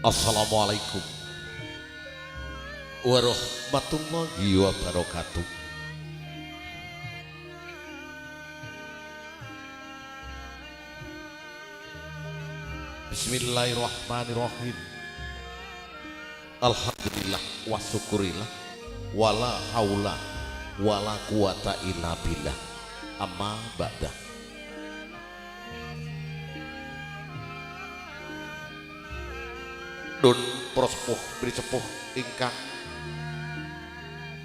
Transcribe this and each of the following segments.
Assalamualaikum warahmatullahi wabarakatuh. Bismillahirrahmanirrahim. Alhamdulillah wa syukurillah wala haula wala quwata illa billah. Amma ba'da. Dun prosepuh prisepuh ingkang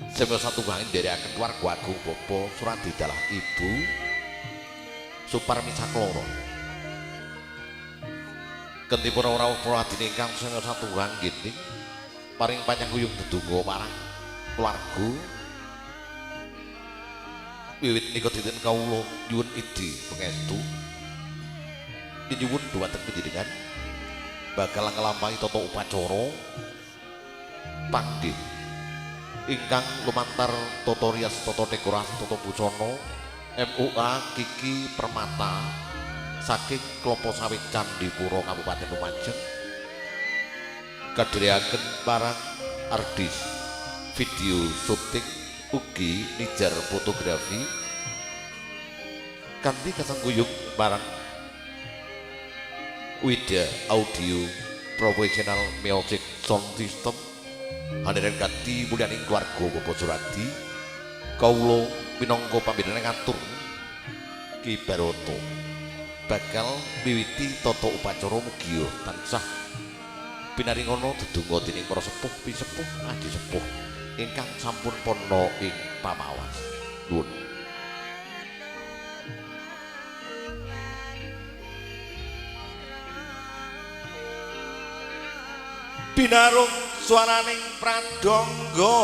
semua satu bangin dari akan keluarga agung Bopo Suradi dalah Ibu Suparmi Sakloro kenti para rawuh Puradini ingkang semua satu bangin paring panjang kuyung dedunggo marang keluarga wiwit nika dinten kawula nyuwun idi pangestu nyuwun dhumateng panjenengan bakal ngelampahi toto upacara panggih ingkang lumantar toto rias, toto dekorasi, toto busana MUA Kiki Permata saking Klopo Sawit Candipuro Kabupaten Lumajang kadiriaken barang artis video syuting ugi nijar fotografi kanthi kasangguyung barang Wida Audio Professional Music Sound System hadirin kanthi mulyaning keluarga Bopo Suradi kawula minangka pambinaan ngatur Ki Baroto bakal miwiti tata upacara mugi tansah pinaringono dedonga dening para sepuh pisepuh adi sepuh ingkang sampun pono ing pamawas nuwun. Binarung swaraning pradangga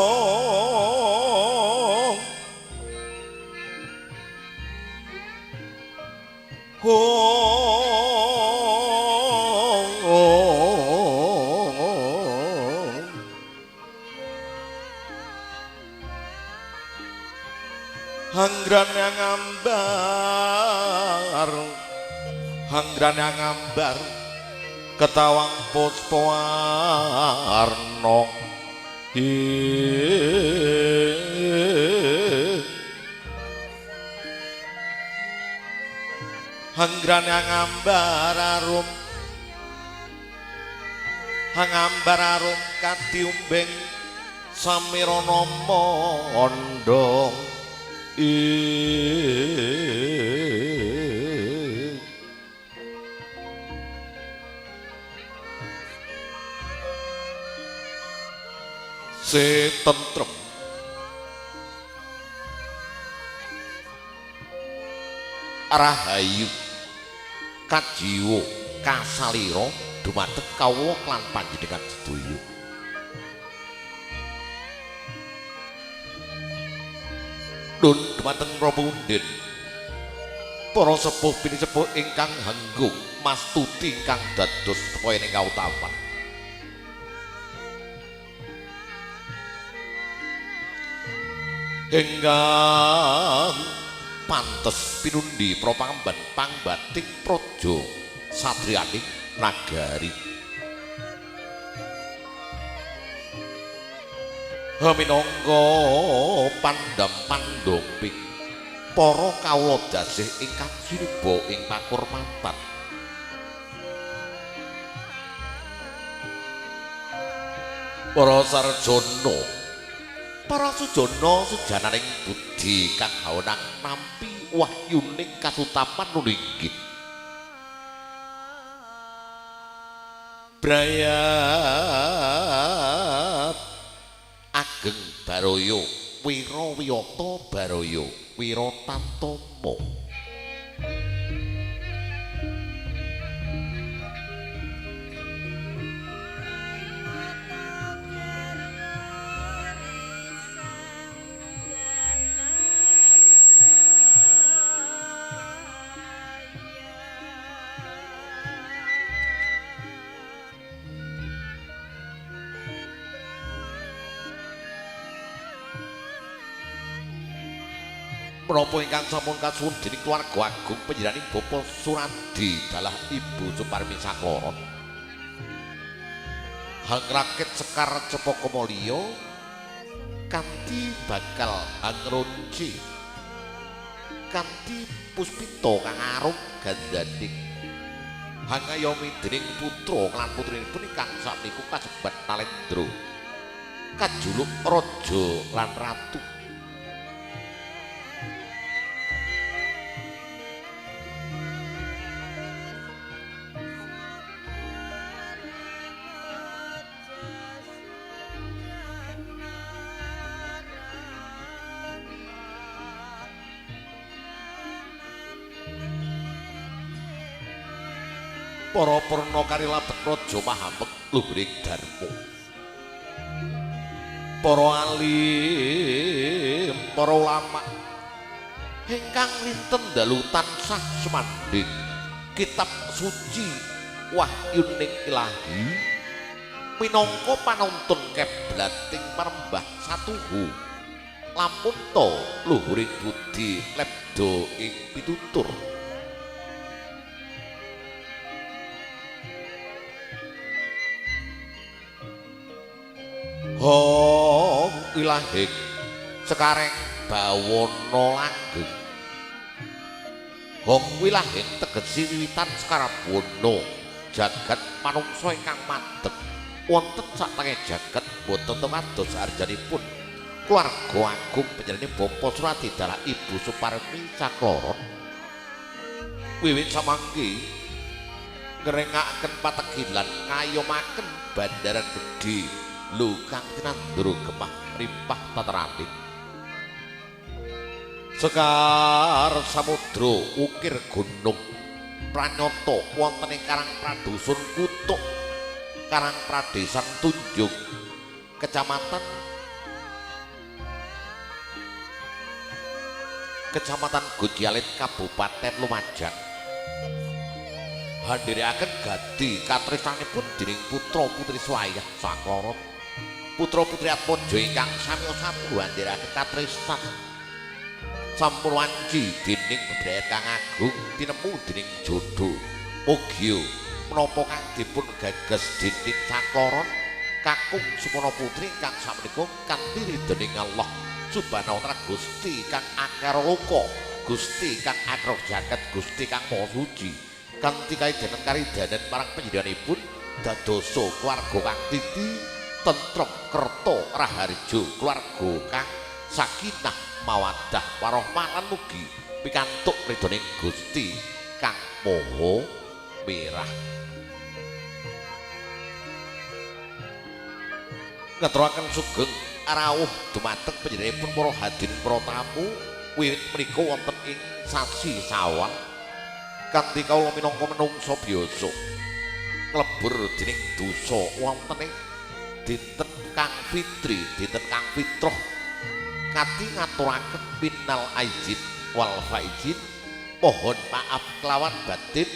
Hanggrane ngambar ketawang puspa warna hanggrane ngambar arum kadiumbing samirana mandha setentrem rahayu kajiwa kasalira dumateng kawula lan panjenengan sedaya dun dumateng Ramundin para sepuh pinisepuh ingkang hanggung mastuti ingkang dados poening kautaman ingkang pantes pinundi propangemban pangbating praja satriyaning nagari minangka pandam pandomping para kawula dasih ingkang siniba ing pakurmatan para sarjana para sujana sujananing budi kang hawenang nampi wahyuning kasutapan nulinggih brayat ageng baraya wirawiyata baraya wiratantama menapa ingkang sampun kasuwun dening keluarga agung panjenenganing Bopo Suradi dalah Ibu Suparmi Sakloro Hangrakit Sekar Cepokomulya kanthi bakal angronci kanthi puspita kang arum gandaning hangayomi dening putra lan putrinipun ingkang sakmenika kasebat Nalendra kajuluk raja lan ratu. Para purna karilabet raja Mahamek luhuring dharma. Para alim, para ulama ingkang linten dalu tansah sumandhing kitab suci wahyuning ilahi minangka panuntun keblating parembah satuhu lampun to luhuring budi lebda ing pitutur. Hong ilahing sekareng bawana langgeng. Hong wilahing tegesi wiwitan sekarabwana jagat manungsa ingkang madeg wonten satengah jagat boten temados arjanipun keluarga agung panjenengan Bapa Surati dalah Ibu Suparmi Sakloron. Wiwit samangke ngrengakaken pategilan ngayomaken bandaran gedhe lho kang tinandura gemah rimpah tataraning Sekar Samudra ukir gunung pranyata wonten ing Karang Pradusun Kutuk Karang Pradesan Tunjung Kecamatan Godialit Kabupaten Lumajang. Handhiraken gati katresnanipun dening putra putri swayah sakloron putra putri Atmaja ingkang sami-sami handhiraken katresnan sampun wanci dening bebrayat kang agung tinemu dening jodho mugia menapa kang dipun gagas dening sakloron kakung Sumana putri ingkang sakmenika kanthi ridhoning Allah Subhanahu wa taala Gusti kang akara loka Gusti kang akara jagat Gusti kang maha suci kanthi kaidanan karidanan marang panjenenganipun dadosa keluarga kang titi tentrem kerta raharja keluarga kang sakinah mawaddah warahmah lan mugi pikantuk ridhoning Gusti kang maha mirah. Ngaturaken sugeng rawuh dumateng panjenenganipun para hadirin para tamu wiwit menika wonten ing sasi Sawal kanthi kawula minangka menungsa biasa nglebur dening dosa wonten ing dinten Kang Fitri, dinten Kang Fitroh kati ngaturaken minal aidin wal faizin mohon maaf kelawan batin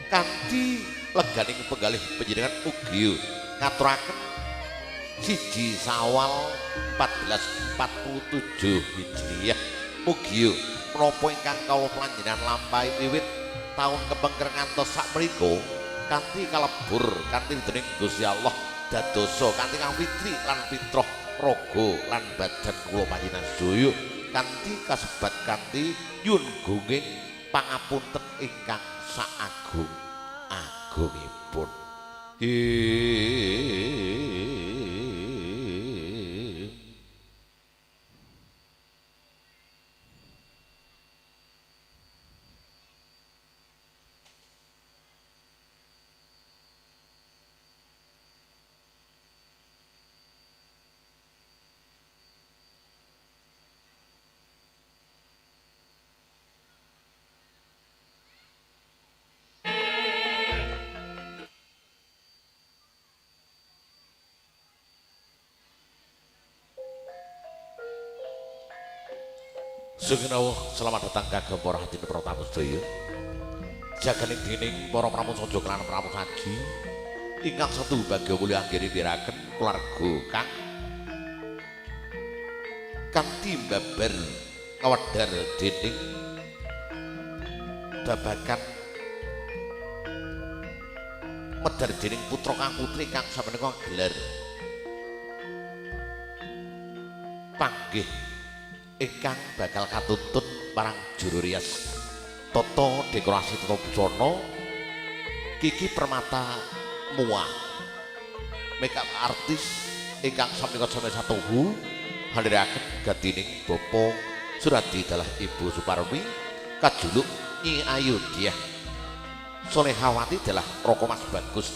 kanthi leganing penggalih panjenengan mugi ngaturaken 1 Sawal 1447 Hijriah mugi menapa ingkang kawula panjenengan lampahi wiwit taun kepengker ngantos sakmenika kanthi kalebur kanthi dening Gusti Allah dadosa kanthi Kang Fitri lan Fitroh raga lan badan kula panjenengan sedaya kanthi kasebat kanthi nyuwun gunging pangapunten ingkang saagung-agungipun. Sugeng selamat datang kagem para hadirin para tamu sedaya. Jaganing dening para pramusaja lan pramusaji ingkang setu bagya mulya anggiripiraken keluarga kang kanthi mbabar kawedhar dening babagan medhar dening putra kang putri kang sameneika gelar panggih ingkang bakal katuntun marang juru rias tata dekorasi tata busana Kiki Permata Mua makeup artis ingkang sameneika satuhu handhiraken gadining Bapak Suradi dalah Ibu Suparmi kajuluk Nyi Ayu Diah Solehawati dalah Roko Mas Bagus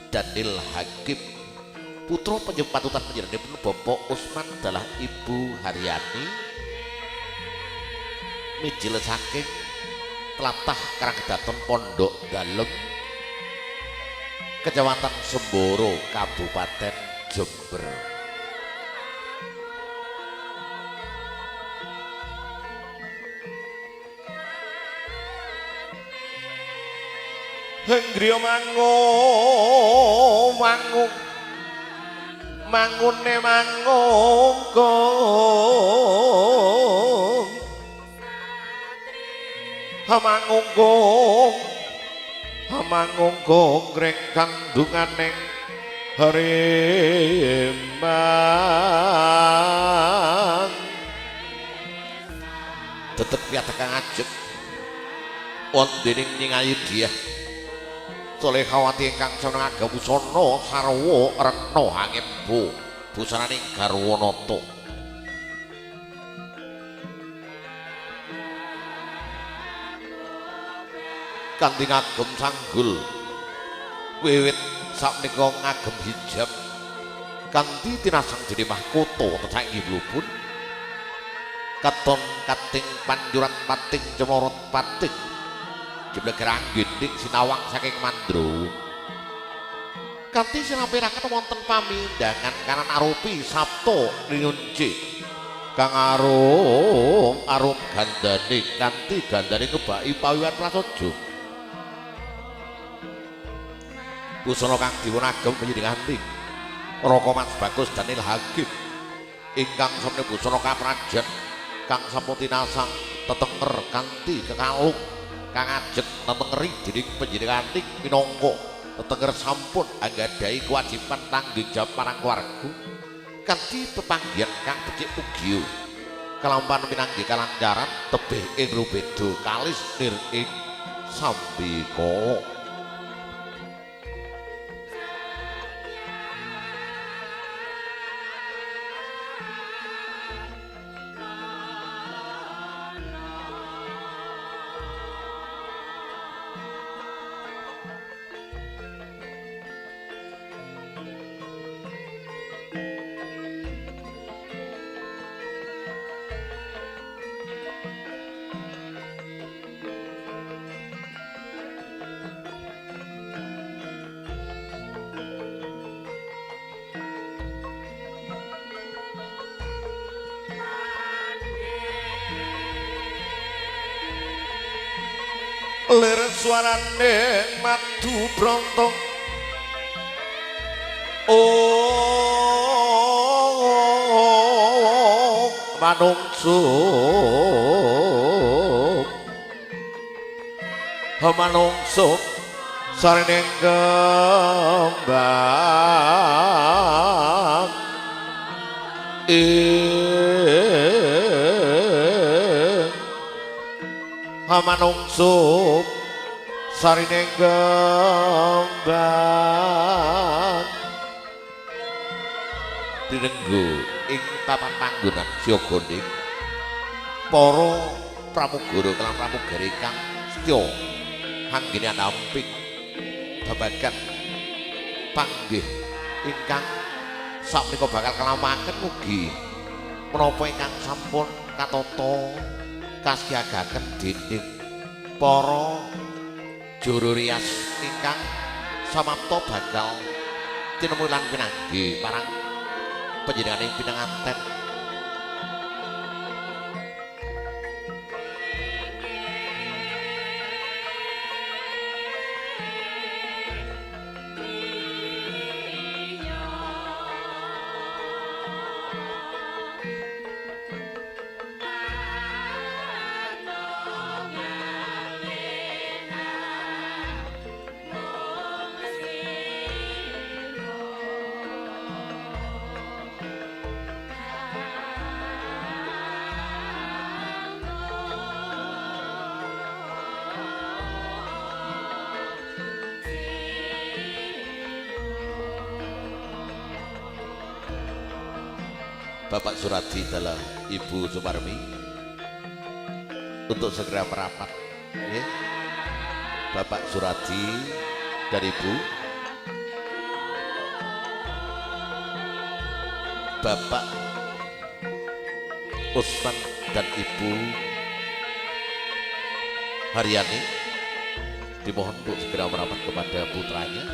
Daniel Hakim putra penyempatutan panjenenganipun Bapak Usman dalah Ibu Haryani mijil saking tlatah Karangdaton Pondok Dalem Kecamatan Semboro Kabupaten Jember Henggriya mangung mangune mangungkung hamangungkung reng kandunganing harimbang tetep piatekang ajeg wondening Nyi Ayu Diah Solehawati ingkang seneng agem busana sarwa rena hangembo busananing garwanata kanthi ngagem sanggul wiwit sakmenika ngagem hijab kanthi tinasang dening mahkota wonten saking blubun katon kating panjurat pating cemorot pating jebleger anggening sinawang saking mandro kanthi sinapiraken wonten pamindangan kanan arupi sapta nyunci kang arum gandane kanthi gandane kebaki pawiwan prasaja busana kang dipunagem panjenenganing Roko Mas Bagus Daniel Hakim ingkang samne busana kaprajan kang sampun tinasang tetenger kanthi kekalung kang ajeng netengeri dening panjenenganing minangka tetenger sampun anggadhahi kewajiban tanggung jawab marang keluarga kanthi pepanggihan kang becik ugi kelampahan pinanggih kalancaran tebih ing rubeda kalis nir ing sambikala lir suarane madu brontong oh manungso sareng kembang manungso sarining kembang dinenggo ing papan panggonan siyaga para pramugara kelan pramugari kang setya anggene namping babagan panggih ingkang sakmenika bakal kelamaken mugi menapa ingkang sampun katata kasiagaken dening para juru rias ingkang samapta bakal tinemu lan pinanggih marang panjenenganing pinanganten Bapak Suradi adalah Ibu Sumarmi untuk segera merapat. Ya. Bapak Suradi dan Ibu, Bapak Usman dan Ibu Haryani dimohon untuk segera merapat kepada putranya.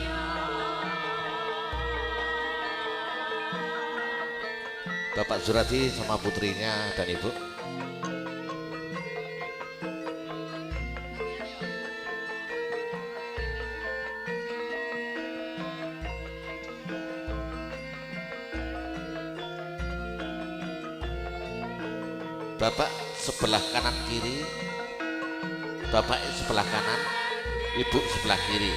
Bapak Suradi sama putrinya dan Ibu. Bapak sebelah kanan kiri, Bapak sebelah kanan, Ibu sebelah kiri.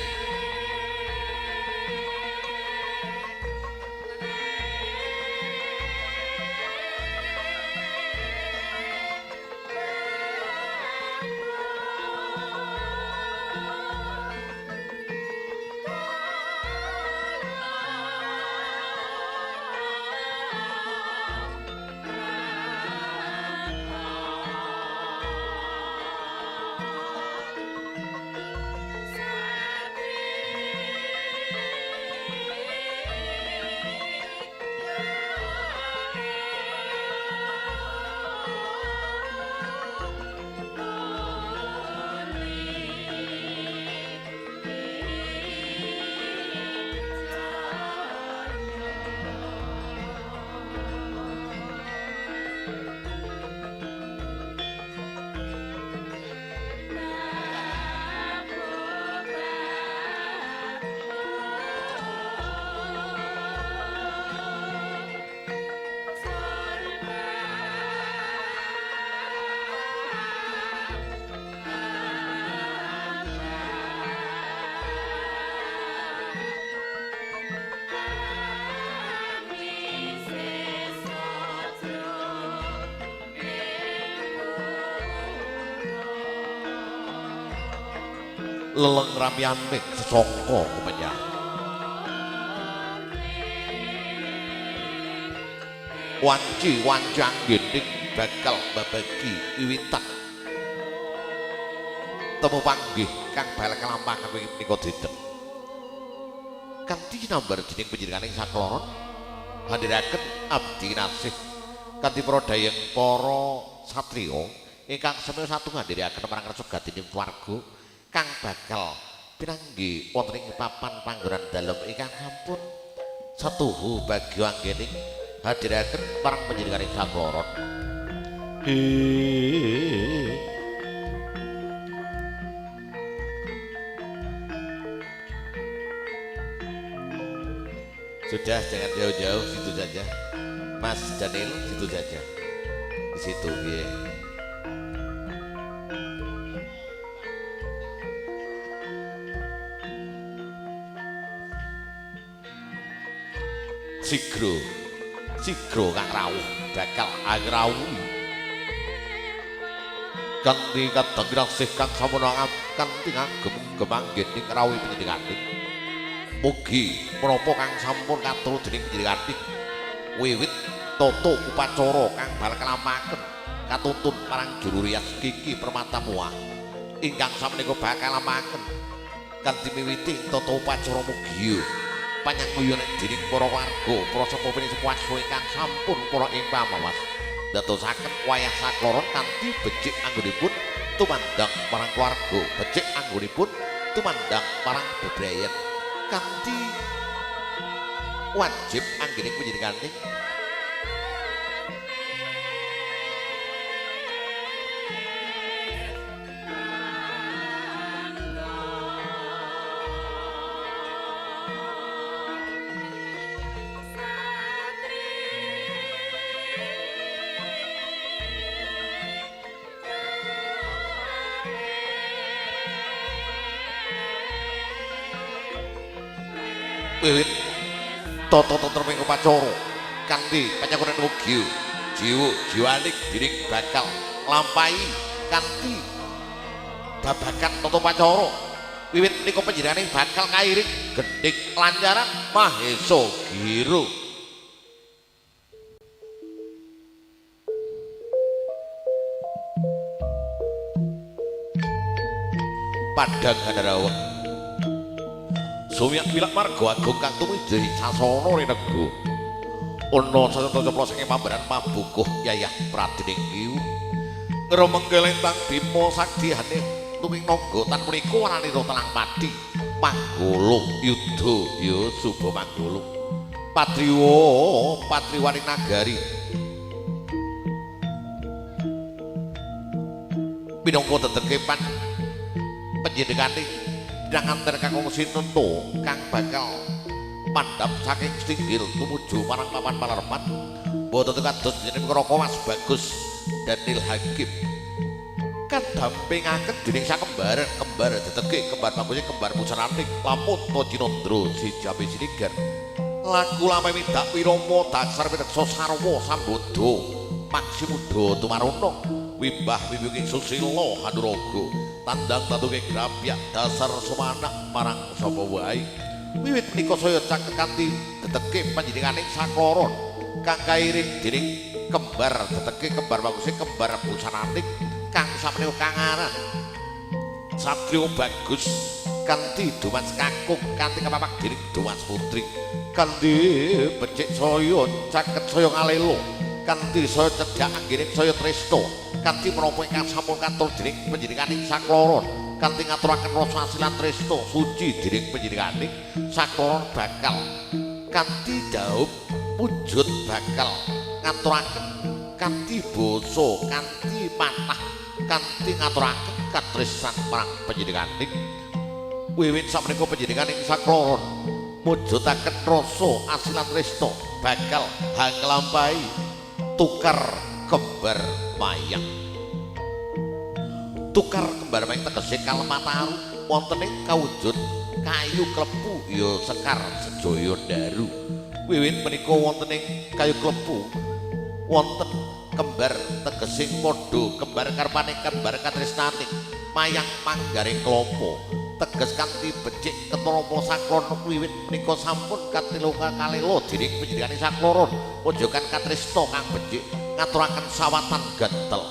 Leleng ramyaning sesongko kumenya. Wanci wancang gending bakal babagi wiwitan. Temu panggih kang bal kelampahan wingi menika dinten. Kanthi nambar dening panjenenganing sakloron handhiraken abdi nasih kanthi para dayeng para satriya ingkang semaya satu ngandhiraken marang rasa gatining warga kang bakal pinanggi wonten ing papan panggonan dalem ingkang sampun setuhu bagya anggening hadiraken marang panjenenganing sakloron. Sudah, jangan jauh-jauh, situ saja. Mas Daniel, situ saja. Di situ, ya. Sigro kang rawuh bakal agrawuhi kanthi kadang rasih kang sampun kanthi ngagem gemanggening rawuhi panjenenganing. Mugi menapa kang sampun katurut dening panjenenganing wiwit tata upacara kang bal kelampaken katuntun marang juru rias Kiki Permatamuah ingkang samenika bakal lampahaken kanthi miwiti tata upacara mugi panyangguyon dening para warga, para sepuh sepuh ingkang sampun para ing pamawas dadosaken wayah sakloron kanthi becik anggonipun tumandang marang keluarga, becik anggonipun tumandang marang bebrayan kanthi wajib anggening panjenenganing wiwit tata terming upacara kanthi panyakuran mugi jiwaning dening bakal lampahi kanthi babagan tata upacara wiwit nika panjenenganing bakal kairing gendhing lancaran Mahesa Giro Padang Hanarawek Sumyak Pilak Marga Agung kang tumijih sasana nego ana sasata ceplos ing pambaran mabukuh Yayah Pradining Kiyu ngremenggelentang Bima sakdihane tuwing naga tan punika wananira telang pati Manggala Yudha ya Suba Manggala Patriwa Patriwaning Nagari minangka tetekepan panjenengane nganter Kakang Sinunta kang bakal mandhap saking Stinggil tumuju marang papan palerman boten kados jeneng Raka Mas Bagus Daniel Hakim kadampingaken dening sakembar kembar detegik kembar bagusé kembar Pusananing lamun Tajinandra sijame sinigar lagu lame mindak wirama dasar pineksa sarwa sambodo maksimuda tumaruna wimbah wiwing susila hanuraga tandang tanduke grapyak dasar sumanak marang sapa wae wiwit menika saya caket kanthi detegik panjenenganing sakloron kang kairing dening kembar detegik kembar bagusé kembar Pusananing kang samene kangaran Satrio Bagus kanthi Dumas Kakung kanthi kapapak dening Dumas Putri kanthi becik saya caket saya ngalelo kanthi saya cedhak anggening saya tresna kanthi menapa ingkang sampun katur dening panjenenganing sakloron kanthi ngaturaken rasa asilan tresna suci dening panjenenganing sakloron bakal kanthi dhaup wujud bakal ngaturaken kanthi basa kanthi manah kanthi ngaturaken katresnan marang panjenenganing wiwit sameneika panjenenganing sakloron mujudaken rasa asilan tresna bakal hanglampahi tukar kembar mayang tukar kembar mayang tegese Kalemataru wonten ing kawujud kayu klepu ya Sekar Sejaya Daru wiwit menika wonten ing kayu klepu wonten kembar tegese padha kembar karpane kembar katresnaning mayang manggaring klapa teges kanthi becik ketrama saklon wiwit menika sampun katilunga kalela dening panjenenganing sakloron pojokan katresna kang becik ngaturaken sawatan gatel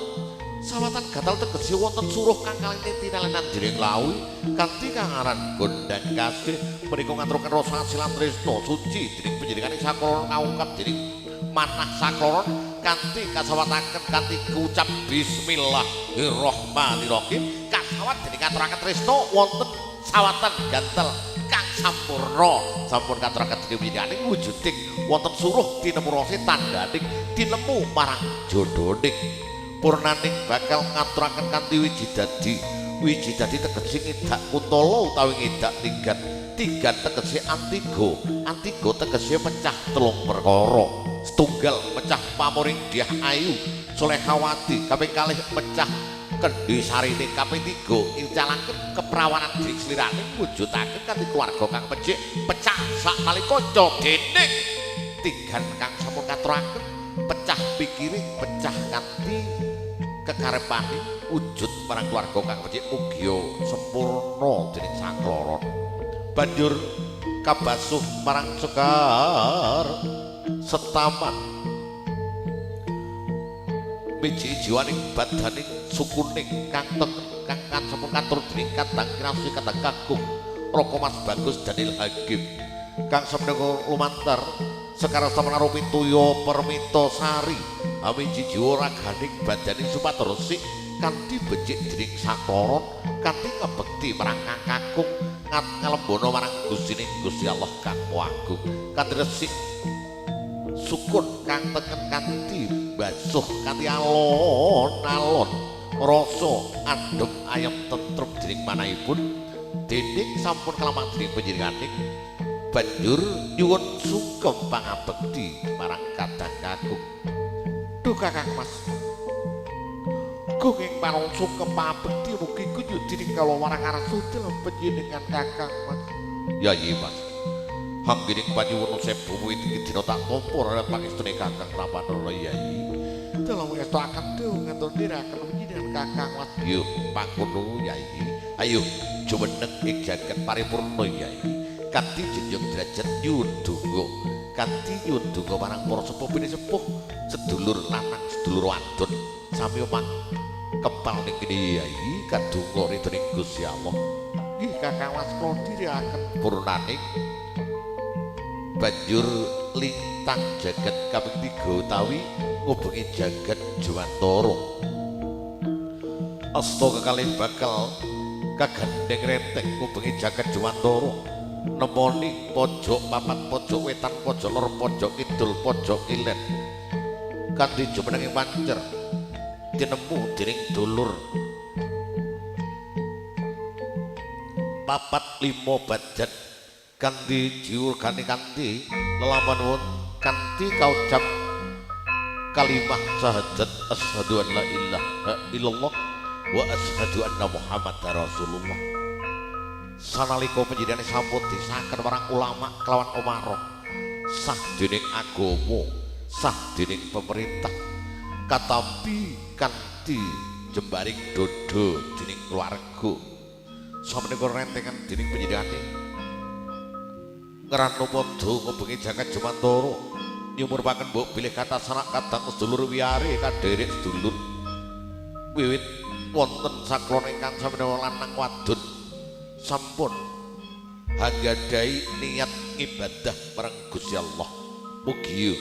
sawatan gatel tegese wonten suruh kang kaline tinalenan dening lawi kanthi kangaran gondang kasih menika ngaturaken rasa asilan tresna suci dening panjenenganing sakloron ngungkap dening manah sakloron kanthi kasawataken kanthi ucap bismillahirrahmanirrahim kasawat dening ngaturaken tresna wonten sawatan gatel kang sampurna sampun katuraken dening panjenenganing wujuding wonten suruh tinemu rasa tandhaning tinemu marang jodhoning purnaning bakal ngaturaken kanthi wijidadi tegese ngidak Kuntala utawi ngidak Tigan Tigan tegese Antigo tegese pecah telung perkara setunggal pecah pamuring Dyah Ayu Sulehawati kaping kalih pecah Kendhi Sarine kaping 3 incalaken keprawanan dening sliraning wujudaken kanthi keluarga kang becik pecah saknalika dening Tigan kang sampun katuraken pecah pikiring pecah kanthi kekarepaning wujud marang keluarga kang becik mugia sempurna dening sakloron banjur kabasuh marang Sekar Setaman biji jiwaning badaning sukuning kang sampun katur dening Kadang Kinasih Kadang Kakung Raka Mas Bagus Daniel Hakim kang sampun lumantar Sekar Setaman arupi Tuya Permita Sari amiji jiwa raganing badaning Supatresi kanthi becik dening sakloron kanthi ngabekti marang Kang Kakung ngalembana marang Gustine Gusti Allah kang Agung kanthi resik sukun kang teken kanthi basuh kanthi alon-alon rasa adem ayem tentrem dening manahipun dening sampun kalampah dening panjenenganing banjur nyuwun sungkem pangabekti marang Kadang Kakung duh Kakang Mas gunging parang sungkem pangabekti mugi kunjuk dening kala marang arsudel panjenengan Kakang Mas ya iya Mas hanggiring panyuwun sepu iki dina tak tampa ora pangestune Kakang Rapanala Yai. Dalam ngestakaken dewe ngatur diraken panjenengan Kakang Mas. Yo pangono Yai. Ayo jumeneng ing jagat paripurna Yai. Kanthi jenjang derajat nyuwun donga. Kanthi nyuwun donga marang para sepuh sepuh sedulur lanang sedulur wadon sami omah kepal ning kene Yai. kadonga ridhoning Gusti Allah. Nggih Kakang Waskolo diriaken purnaning banjur lintang jagat kaping 3 utawi ngubengi jagat Jawantara. Asta kekalih bakal kagandeng renteng ngubengi jagat Jawantara. Nemoni pojok papat, pojok wetan, pojok lor, pojok kidul, pojok kilen. Kanthi jumeneng pancer tinemu dening dulur papat 5 badan kanthi jiur kanthi lelampahan kanthi kaucap kalimah syahadat asyhadu an la ilaha illallah wa asyhadu anna muhammadar rasulullah. Sanalika panjenengane sampun disaken marang ulama kelawan umarok sah dening agama, sah dening pemerintah, katampi kanthi jembaring dodo dening keluarga. Sameneika rentengan dening panjenengane ngranu padha ngubengi jagat Jawantara nyumurpaken mbok bilih kata sanak kadang sedulur wiyare kadherek sedulur wiwit wonten saklon ingkang sameneika lanang wadon sampun anggadhahi niat ibadah marang Gusti Allah. Mugi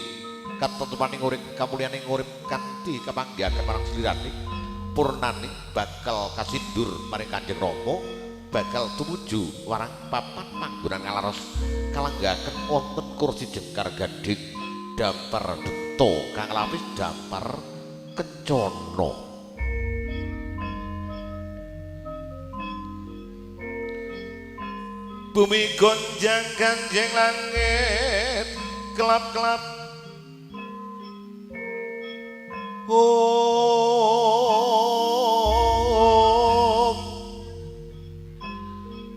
katentumaning urip kamulyaning urip kanthi kapanggihaken marang sliraning purnaning bakal kasindur maring Kanjeng Rama, bakal tumuju warang papan panggonan kalaros kalanggaken wonten kursi jengkar gading dampar beto kang lapis dampar kencana. Bumi gonjang ganjeng langit kelap-kelap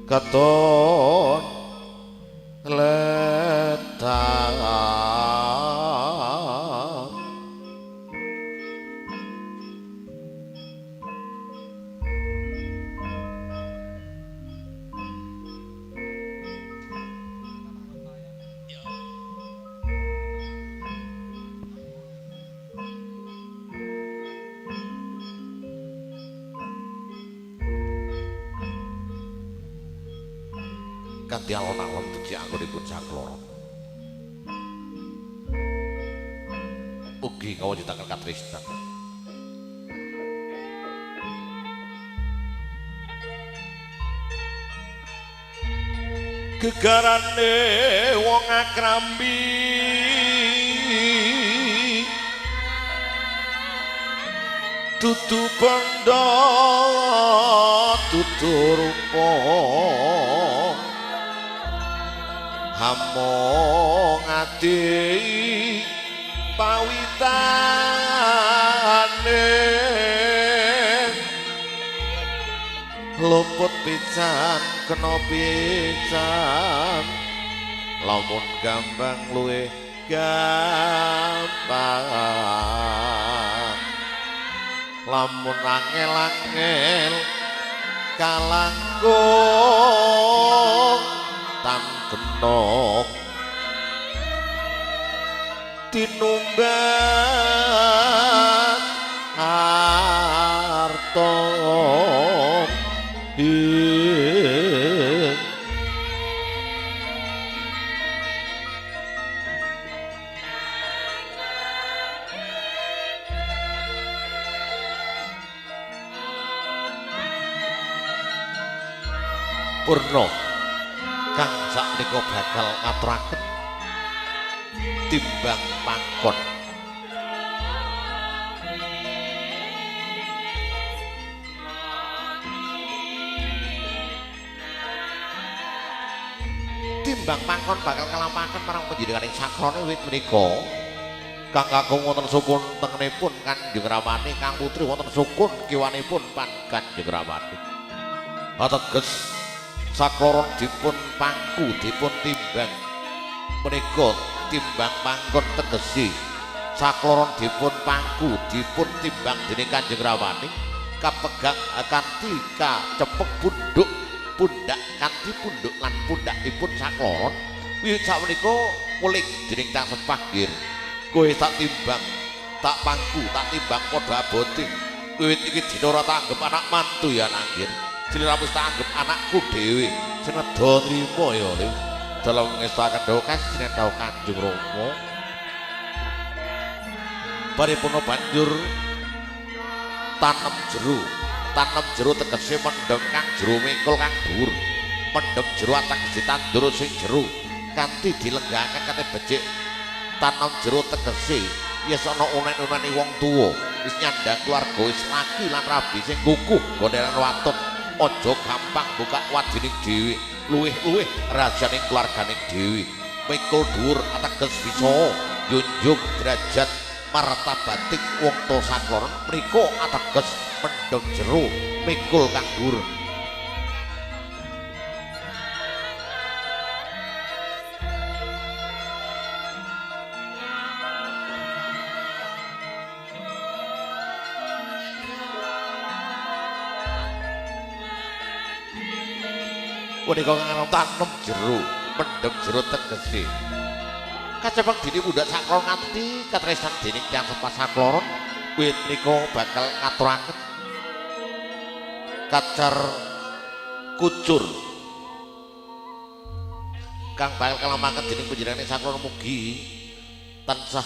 katon letang kanthi alon-alon puji anggonipun sakloro. Ugi kawujudaken katresnan. Gegarane wong akrambi dudu bondo dudu rupa hamong ati pawitane luput pisan kena pisan lamun gampang luwih gampang lamun angel-angel kalangkung tan genok tinumban harta purna kang sakmenika bakal ngaturaken timbang pangkon timbang pangkon bakal kalampaken marang panjenenganing sakrone wit menika kang kakung wonten sukun tengenipun Kanjeng Ramani kang putri wonten sukun kiwanipun pan Kanjeng Ramani ateges sakloron dipun pangku dipun timbang menika timbang pangkon tegesi sakloron dipun pangku dipun timbang dening Kanjeng Ramani kapegang kanthi kacepek pundhuk pundak kanthi pundhuk lan pundakipun sakloron wiwit sakmenika mulik dening Kang Sepagir kowe tak timbang tak pangku tak timbang padha abote Wiwit iki dina ora tak anggap anak mantu ya Nanggir. Sliramu tak anggap anakku dhewe. Sing nedha nrimo ya lho. Dalam ngestaken dawuh kasine dawuh Kanjeng Rama. Paripurna banjur tanem jero tegese mendem kang jero mingkul kang dhuwur mendem jero ategese tandur sing jero kanthi dilenggahaken kate becik tanem jero tegese yes ana unen-unene wong tuwa wis nyandang keluarga wis laki lan rabi sing kukuh gondelan waton aja gampang buka wadining dhewe luwih-luwih rajaning keluarganing dhewe mingkul dhuwur ateges bisa yunjung derajat martabating wong tuwa sakloron mriku ateges mendem jero mikul kang dhuwur. Punika kang tanem jero mendem jero tegese kacebak dini budak sakloron nganti katresnan dening tiyang sepas sakloron wiwit nika bakal ngaturaken kacar kucur kang bakal kalamaken dening panjenengan sakloron mugi tansah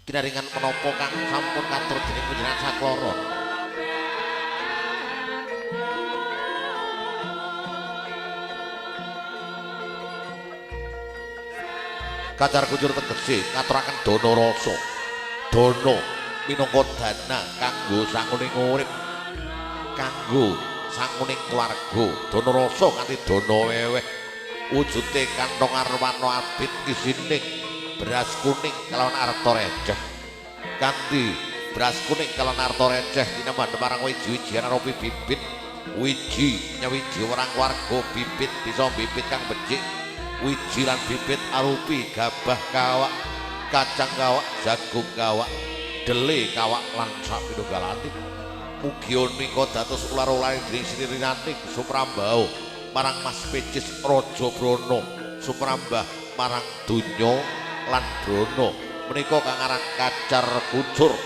kinaringan menapa kang sampun katur dening panjenengan sakloron. Kacar kucur tegese ngaturaken dana rasa dana minangka dana kanggo sanguning urip kanggo sanguning keluarga dana rasa kanthi dana weweh wujude kantong arwana abit isining beras kuning kalawan arta receh kanthi beras kuning kalawan arta receh tinambahan marang wiji-wijian arupi bibit wiji nyawiji orang warga bibit bisa bibit kang becik wiji lan bibit arupi gabah kawak kacang kawak jagung kawak dele kawak lan sapinunggalane mugi nika dados ular-ulare dening sinirinaning Sumrambah marang Mas Pecis Raja Brana Sumrambah marang donya lan brana menika kang aran kacar kucur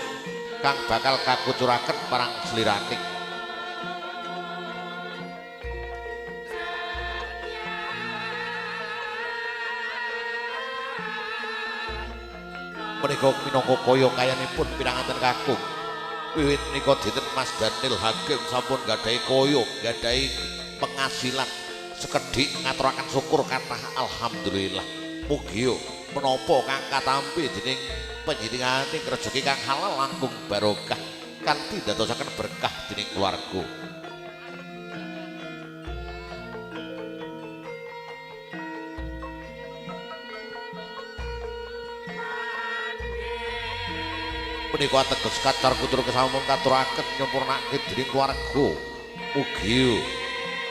kang bakal kakucuraken marang sliraning. Menika minangka kaya kayanipun pirangaten kakung wiwit nika dinten Mas Daniel Hakim sampun gadhahi kaya gadhahi penghasilan sekedhik ngaturaken syukur kathah alhamdulillah mugi menapa kang katampi dening panjenenganing rejeki kang halal langkung barokah kanthi dadosaken berkah dening keluarga. Menika ateges kacar kutur kesampun katuraken nyempurnake dening keluarga mugi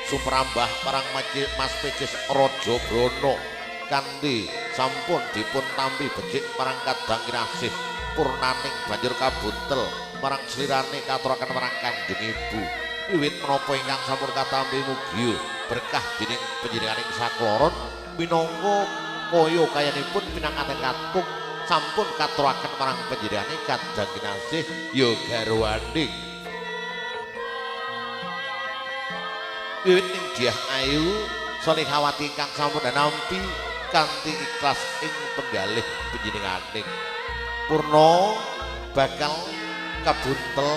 Sumrambah marang Mas Pecis Raja Brana kanthi sampun dipun tampi becik marang kadang kinasih purnaning banjur kabuntel marang slirane katuraken marang Kanjeng Ibu wiwit menapa ingkang sampun katampi mugi berkah dening panjenenganing sakloron minangka kaya kayanipun pinanganten kakung sampun katuraken marang panjenengane kadang kinasih ya garwaning wiwit ing Dyah Ayu Salihawati ingkang sampun nampi kanthi ikhlas ing penggalih panjenenganing purna bakal kabuntel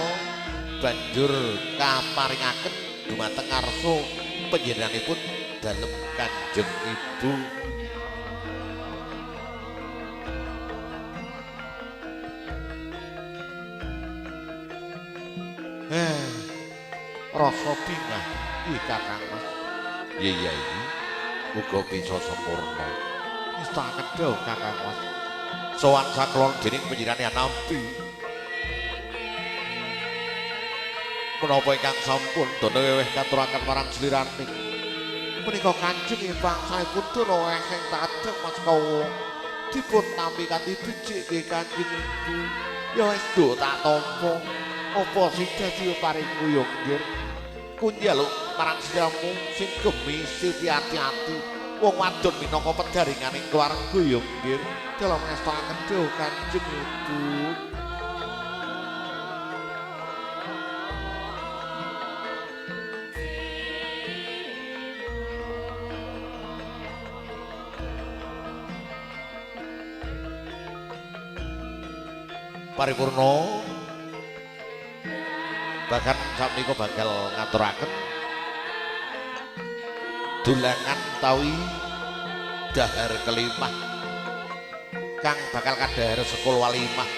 banjur kaparingaken dumateng ngarsa panjenenganipun dalem Kanjeng Ibu. Rasa bingah iki Kakang Mas. Iya iki muga bisa sempurna. Wis tak kedhok Kakang Mas. Sowan saklon dening panjenengane nampi. Menapa ingkang sampun dana weweh katuraken marang sliraning. Menika Kanjeng Impang saipun dana weweh tadhek Mas Kawa. Dipun tampi kanthi becik nggih Kanjeng Ibu. Ya wis do tak tampa. Apa sing dadi paringku yo nggih. Kunjaluk marang siramu sing gemis hati-hati. Wong wadon minangka pedaringaning keluarga yo nggih. Dalam ngestaken dawuh Kanjeng Ibu. paripurna bahkan sakmenika bakal ngaturaken dulangan tawi dahar kelimah kang bakal kadahar sekul walimah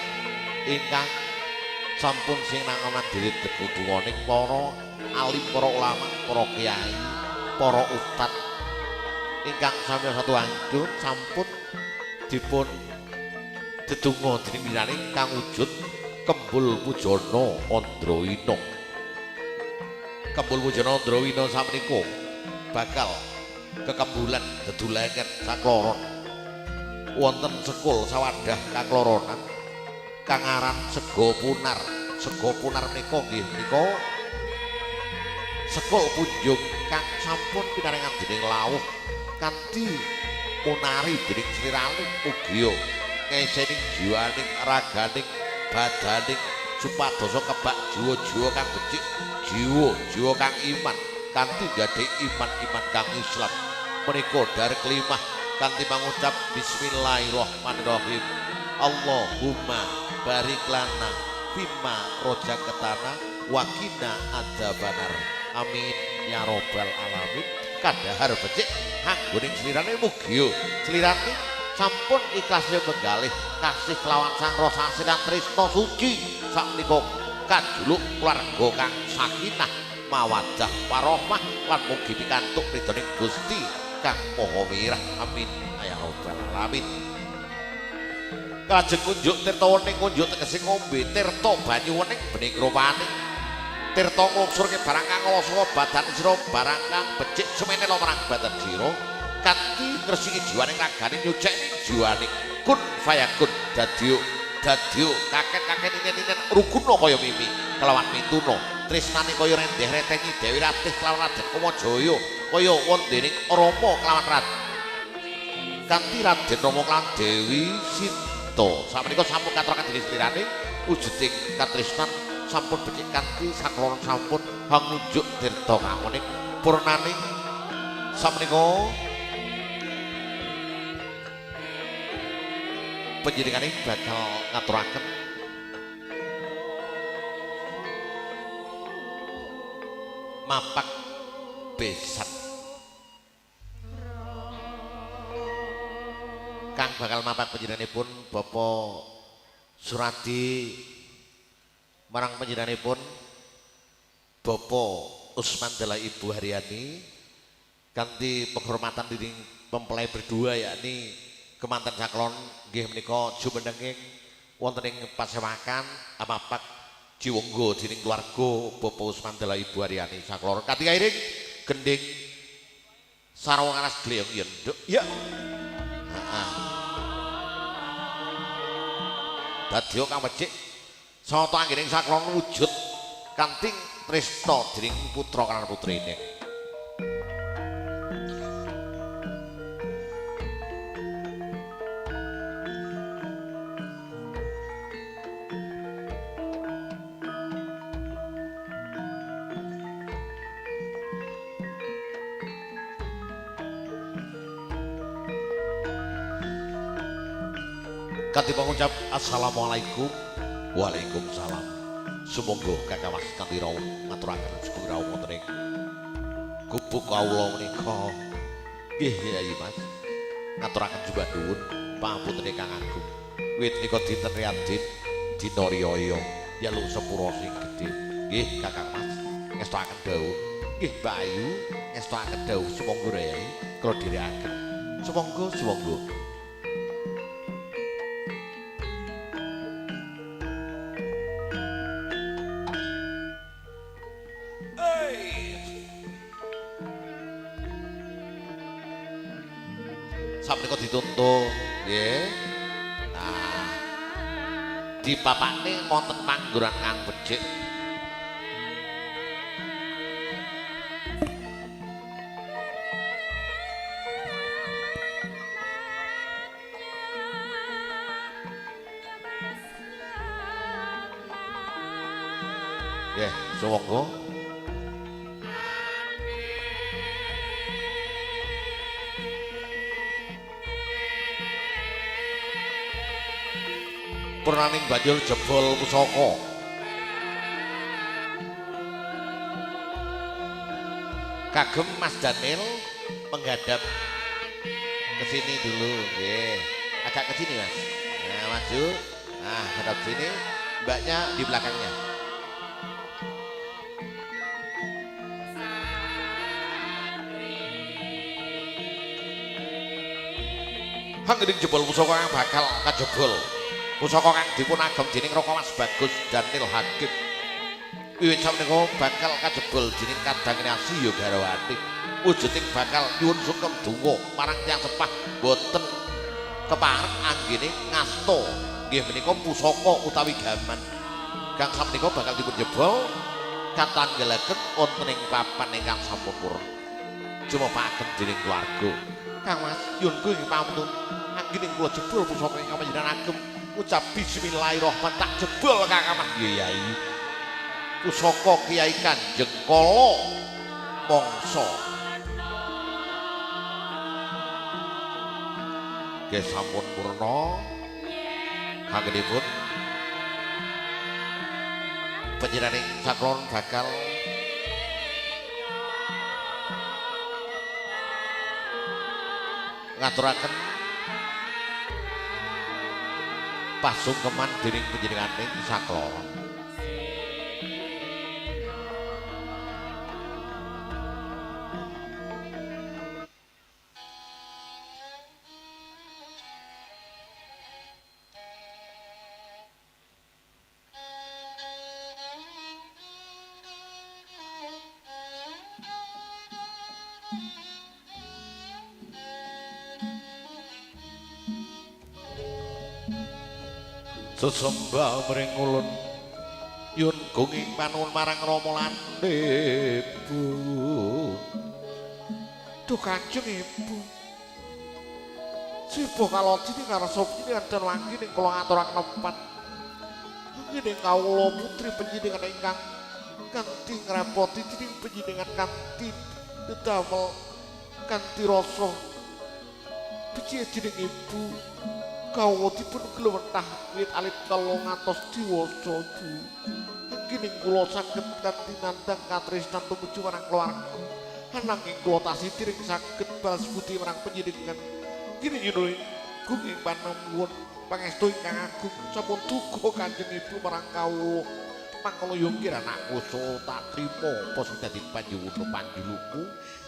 ingkang sampun sinanganan diri degudunganing para alim, para ulama, para kiai, para ustad ingkang sami satu anggun sampun dipun dedonga dening miraning kang wujud Kembul Pujana Andrawina. Kembul Pujana Andrawina sakmenika bakal kekembulan dedulaken sakloron wonten sekul sawadah kakloronan kang aran Sega Punar. Sega Punar menika nggih menika sekul punjung kang sampun pinaringan dening lawuh kanthi munari dening sliraning ugi ngesening jiwaning raganing badaning supadosa kebak jiwa-jiwa kang becik jiwa kang iman kanthi gadhe iman-iman kang Islam menika dar kelimah kanthi mangucap bismillahirrahmanirrahim Allahumma barik lana fima rojaketana wakina adzabannar amin ya robbal alamin. Kadahar becik anggoning slirane mugi slirane sampun ikhlasnya menggalih kasih kelawan sang rasa silang tresna suci sakmenika kajuluk keluarga kang sakinah mawaddah warahmah lan mugi pikantuk ridhoning Gusti kang Maha Mirah amin ya rabbal alamin. Kajeng kunjuk tirta wening kunjuk tegese ngombe tirta banyu wening bening rupane tirta nglungsurke barang kang ngloso badan sira barang kang becik semene marang badan sira kanthi ngresiki jiwaning ragane nyucekne jiwaning kun fayakun dadya kaket inen rukuna kaya mimi kelawan mituna tresnane kaya rendeh retengi Dewi Ratih kelawan Raden Kamajaya kaya wondening Rama kelawan Raden kanthi Raden Rama kelawan Dewi Sinta sakmenika sampun katuraken dening slirane wujuding katresnan sampun becik kanthi sakloron sampun hangunjuk tirta kamuning purnaning sakmenika panjenengan bakal ngaturaken mapak besan kang bakal mapak panjenenganipun Bapak Suradi marang panjenenganipun Bapak Usman Dalla Ibu Haryani kanthi penghormatan dening mempelai berdua yakni kemanten saklon nggih menika jumenenging wonten ing pasewakan amapak jiwangga dening keluarga Bapak Usman Dalla Ibu Haryani sakloro kanthi kairing gending sarwa aras gleyong yen nduk ya heeh dadi kang becik sata anggening saklon wujud kanthi tresna dening putra kan putrine. Kanthi pengucap assalamualaikum waalaikumsalam sumangga kakawas kanthi rawuh ngaturaken sugeng rawuh wonten ing gubuk kawula menika nggih Yai Mas ngaturaken juga nuwun pangapunten kang agung wit nika dinten Riyadin dina riyaya yalu sepura sing gedhe nggih Kakang Mas ngestakaken dawuh nggih Mbak Ayu ngestakaken dawuh sumangga Yai kula dherekaken sumangga sampun dituntun nggih. Nah, dipapakne wonten panggonan kang becik. Nggih, sumangga. Purnaning banjur jebol pusaka. Kagem Mas Daniel menghadap ke sini dulu, nggih. Agak ke sini, Mas. Nah, maju. Nah, hadap sini. Mbaknya di belakangnya. Hanggening jebol pusaka kang bakal kajebol. Pusaka kang dipun agem dening Raka Mas Bagus Daniel Hakim. Wiwit sameneika bakal kajebol dening Kadang Nasi ya garwane. Wujuding bakal nyuwun sungkem donga marang tiyang sepah boten kepareng anggene ngasta. Nggih menika pusaka utawi gaman. Kang sameneika bakal dipun jebol katanggelaken wonten ing papan ingkang sampun purna. Jumapaken dening keluarga. Kang Mas, nyuwun nggih pamuntun. Anggene kula jebol pusaka ingkang panjenengan agem. Ucap bismillahirrahmanirrahim tak jebol Kang Mas. Nggih Yai. Pusaka Kiai Kanjeng Kala Mangsa. Nggih sampun purna. Anggenipun panjenengan saklon bakal ngaturaken pasungkeman dening panjenenganing saklon. Sesembah mring ulun yun gunging panuwun marang Rama lan Ibu. Duh Kanjeng Ibu. Sibuh kalodine karsa panjenengan wangi ning kula ngaturaken nepat. Ngene kawula putri panjenengan ingkang kanthi ngrepoti dening panjenengan kanthi damel kanthi rasa becik dening Ibu. Kawula dipun glewentah wiwit alit kala ngantos diwasa Bu. Nggih kula saged kanthi nandhang katresnan tumuju marang keluarga. Ananging kula tasih tiring saged balas budi marang panjenengan. Nggih nyuwun gunging panuwun pangestu ingkang agung sampun duka Kanjeng Ibu marang kawula. Mangkala yo nggih anakku so tak trima apa sing dadi panjuwuna panjuluku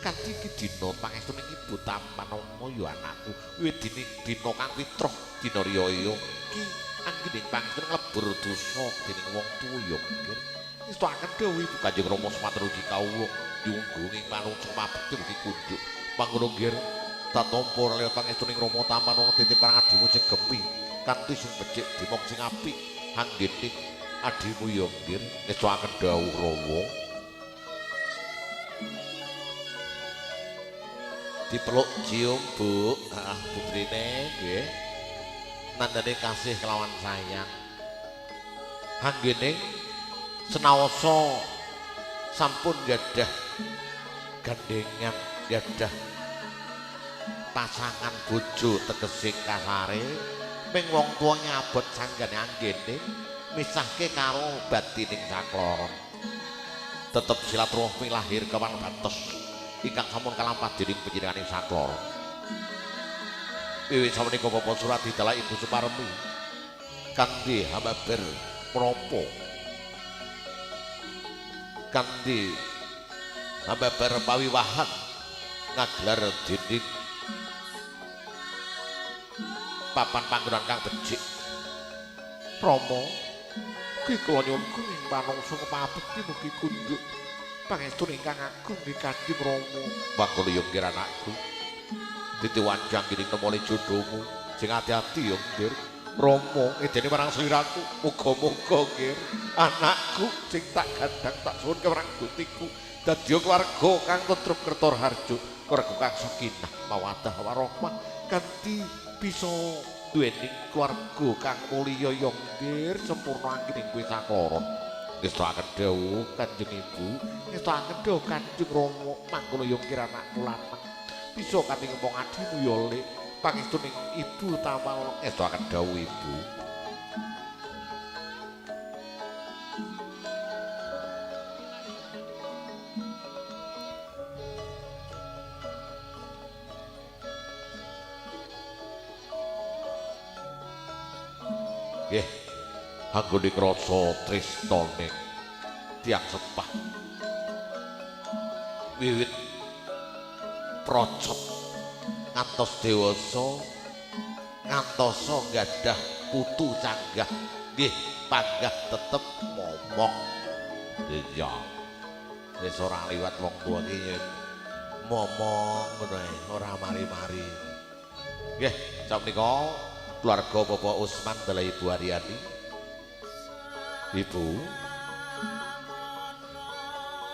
kanthi iki dina pangestuning Ibu Tampanomo yo anakku. Wiwit dina kang witroh dina riyaya iki anggening pangestu nglebur dosa dening wong tuwa yo nggih. Istuaken dawuh Ibu Kanjeng Rama sematur ugi kawula nyunggunging manungsa mabekti ugi kunduk. Mangkono nggih tatampa liwat pangestuning Rama Tampanomo titip marang adimu sing gempi kanthi sing becik dimong sing apik anggening adimu yo nggih ngestuaken dawuh Rama. Dipeluk cium Bu, putrine nggih. Nandane kasih kelawan sayang. Anggening senawasa sampun gadah gandengan, gadah pasangan bojo tegese kasare ming wong tuwa nyabot sanggane anggening misahke karo batining sakloron. Tetep silaturahmi lahir kewan batos ingkang sampun kalampah dening panjenenganing sakloron. Wiwit sameneika Bapak Surat didala Ibu Suparmi kanthi hababer menapa kanthi hababer pawiwahan ngagelar dening papan panggonan kang becik. Rama Ki kula nyuwun kuning panungsa kepabekti mugi kunduk pangestu ingkang agung nggih Kanjeng Rama. Mangkono yo nggih anakku. Ditiwanjang gining nemone jodohmu sing ati-ati yo nggih. Rama ngedeni marang sliraku muga-muga nggih anakku sing tak gandang tak suwun marang Gustiku dadi keluarga kang tentrem kertor harjo, keluarga kang sakinah mawaddah warahmah kanthi bisa duweni keluarga kang mulya yo nggih sempurna anggening kowe sakloron. Ngestoaken dawuh Kanjeng Ibu, ngestoaken dawuh Kanjeng Rama mangkono yo nggih anakku lanang. Bisa kanthi ngempong adimu yo lek pangestuning Ibu Tamal ngestoaken dawuh Ibu. Nggih, anggone ngrasa tresnane tiyang sepah. Wiwit procot ngantos dewasa ngantosa nggadah putu canggah. Nggih, panggah tetep momong. Iya. Wis ora liwat wong tuwa iki momong ngono ae, ora mari-mari. Nggih, sapunika keluarga Bapak Usman dalah Ibu Aryani. Ibu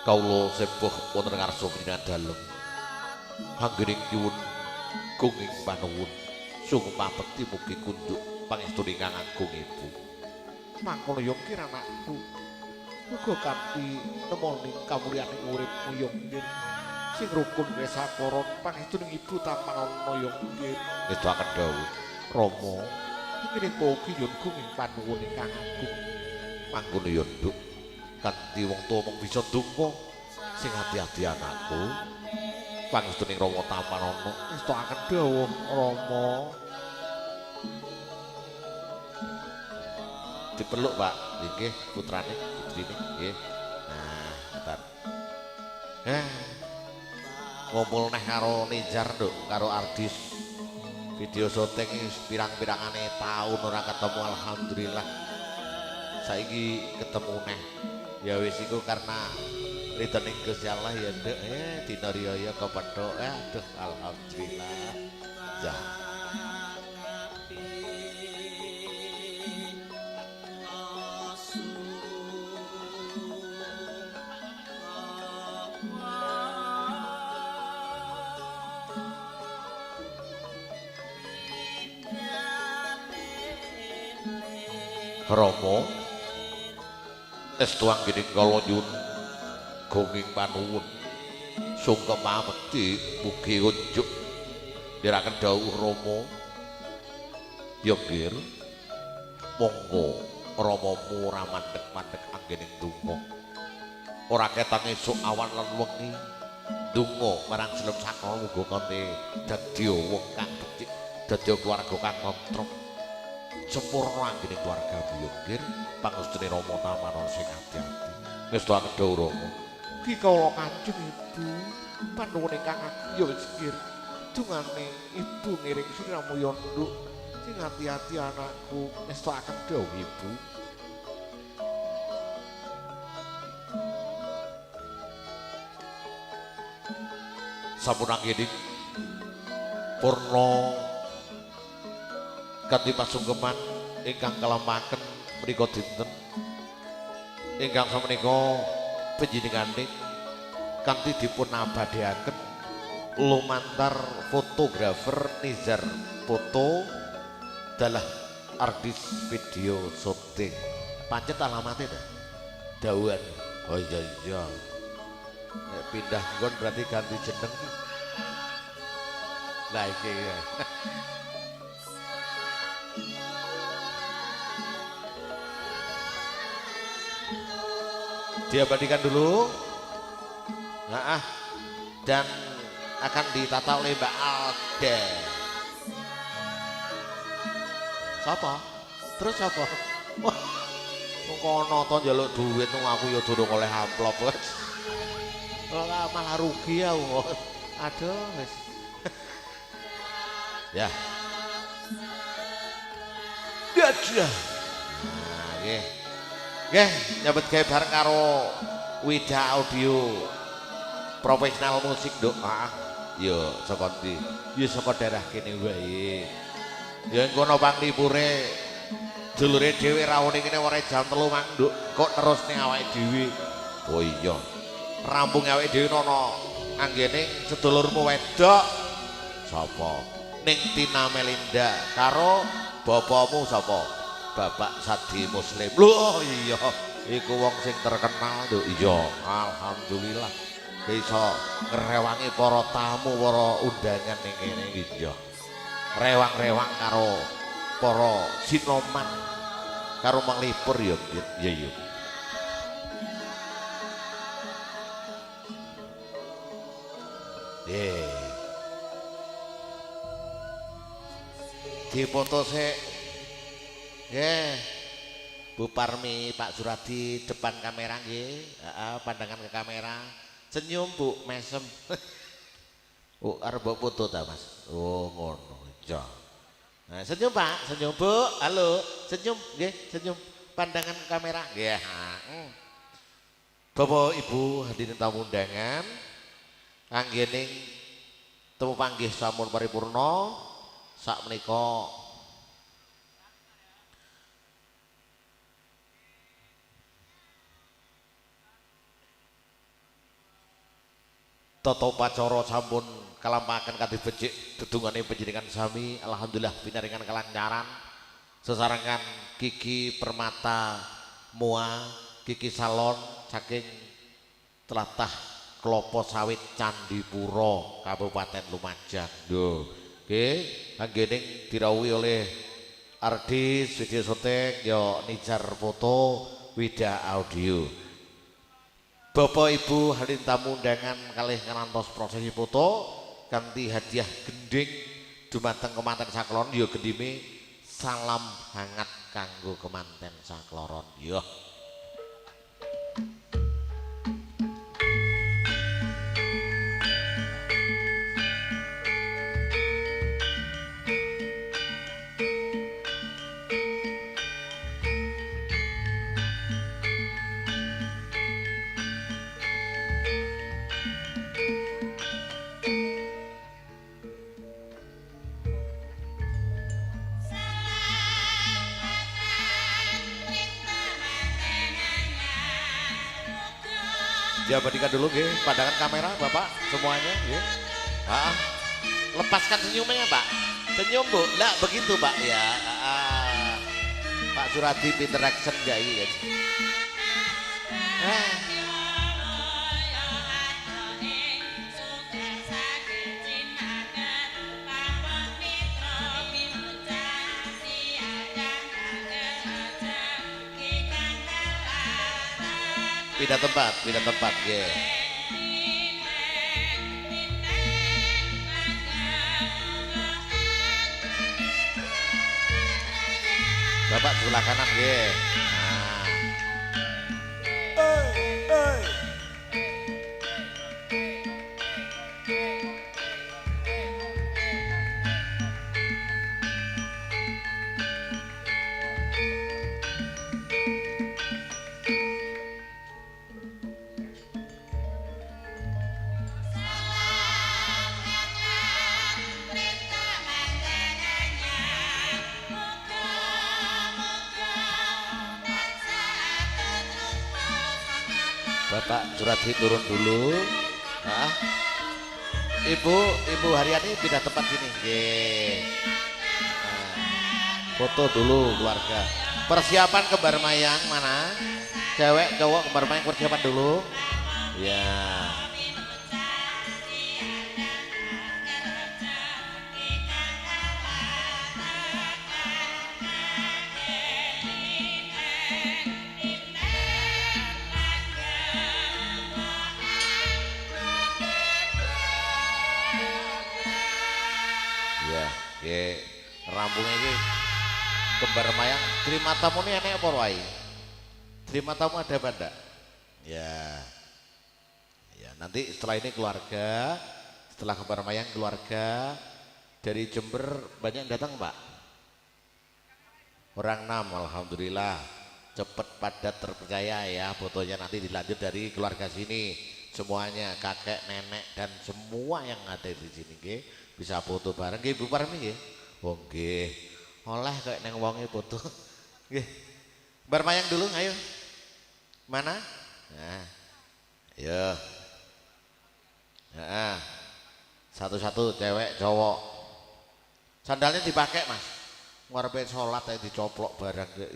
kawula sepuh wonten ngarsa panjenengan dalem. Anggening nyuwun kenging panuwun sung pabekti mugi kunduk pangestune ingkang agung Ibu. Mangkono ya kira anakku. Uga kanthi nemoning kamulyaning uripmu ya nggih. Sing rukun wesaparon pangestuning Ibu tamana ya nggih. Ngedahaken dawuh Rama, ingkang ugi nyuwun kenging panuwun ingkang agung. Mangkono ya nduk kanthi wong tuwa mung bisa ndonga sing ati-ati anakku. Pangestuning Rama Tamanana ngestokaken dawuh Rama. Dipeluk, Pak. Nggih, putrane, putrine nggih. Nah, bentar. Ngumpul neh karo Ninjar, Nduk, karo Ardis. Video syuting pirang-pirangane taun ora ketemu alhamdulillah. Saiki ketemu neh. Ya wis iku karena ridhoning Gusti Allah ya, Nduk. Dina riyaya kepethuk. Aduh, alhamdulillah. Ya. Rama estu anggening kala nyuwun gunging panuwun sungkem pamekti mugi unjuk niraken dawuh Rama. Ya nggih monggo Ramamu ora mandhek-mandhek anggening donga ora ketang esuk awan lan wengi donga marang Silem Sakala muga kanthi dadi wong kang becik dadi keluarga kang nontrop sempurna anggening keluarga Buyungkir pangestune Rama Tamanana sing ati-ati. Ngestokaken dawuh Rama. Ki kala Kanjeng Ibu panuwun ingkang agung ya wis nggih. Dungane Ibu ngiring sliramu ya nduk sing ati-ati anakku. Ngestokaken dawuh Ibu. Sampun anggening purna kanthi pasungkeman ingkang kalemaken menika dinten ingkang samenika panjenenganing kanthi dipun abadheaken lumantar fotografer Nizar foto dalah artis video syuting. Pancet alamatnya dah dawuhan. Oh iya iya pindah nggon berarti ganti jeneng lah iki ya. Diabadikan dulu dan akan ditata oleh Mbak Alda. Siapa? Terus siapa? Wah, kono to njaluk duit aku ya durung oleh amplop. Malah rugi ya. Aduh wis. Ya. Dadah. Nah, nggih. Nggih, nyambut gawe bareng karo Wida Audio profesional musik, Nduk. Yo saka ndi? Yo saka daerah kene wae. Ya ngono panglipure dulure dhewe rawone kene ora jam 3 mang, Nduk. Kok terusne awake dhewe. Oh iya. Rampung awake dhewe nono anggene sedulurmu wedok. Sapa? Ning Tina Melinda karo bapakmu sapa? Bapak Sadi Muslim. Loh iya, iku wong sing terkenal, Nduk. Iya, alhamdulillah. Bisa ngrewangi para tamu, para undangan ning kene iki. Iya. Rewang-rewang karo para sinoman karo manglipur ya. Iya, iya. Dipoto sik Nggih. Bu Parmi, Pak Suradi depan kamera nggih. Heeh, pandangan ke kamera. Senyum Bu, mesem. Oh, arep mbok foto ta, Mas? Oh, ngono. Ja. Nah, senyum Pak, senyum Bu. Halo, senyum nggih, senyum. Pandangan ke kamera nggih. Bapak Ibu hadirin tamu undangan, anggening temu panggih sampun paripurna sakmenika tata upacara sampun kalampahaken kanthi becik dedungane panjenengan sami alhamdulillah pinaringan kelancaran sesarengan Kiki Permata Mua Kiki Salon saking tlatah Klopo Sawit Candipuro Kabupaten Lumajang. Lho, nggih anggening dirawuhi oleh artis video syuting ya Nijar foto Wida audio. Bapak Ibu hadirin tamu undangan kalih ngantos prosesi foto kanthi hadiah gending dumateng kemanten sakloron ya gendime salam hangat kanggo kemanten sakloron ya. Diabadikan dulu nggih, pandangan kamera Bapak semuanya nggih. Lepaskan senyumnya Pak. Senyum Bu. Lah begitu Pak ya. Pak Suradi pinter action enggak iki. Pindah tempat nggih. Bapak sebelah kanan nggih. Bapak Suradi turun dulu. Ibu Haryani pindah tempat sini. Nggih. Foto dulu keluarga. Persiapan kembar mayang mana? Cewek cowok kembar mayang persiapan dulu. Ya. Rampung ini kembar mayang terima tamu ini enak apa wae? Terima tamu ada apa enggak? Ya nanti setelah ini keluarga, setelah kembar mayang keluarga dari Jember banyak yang datang Pak? Orang 6 alhamdulillah cepet padat terpercaya ya fotonya nanti dilanjut dari keluarga sini semuanya kakek nenek dan semua yang ada di sini bisa foto bareng Bu Parmi nggih. Oh nggih. Oleh kayak neng wonge foto. Nggih. Bermayang dulu ayo. Mana? Nah. Ayo. Heeh. Satu-satu cewek cowok. Sandalnya dipakai Mas. Ngarepe salat ae dicoplok barang ge.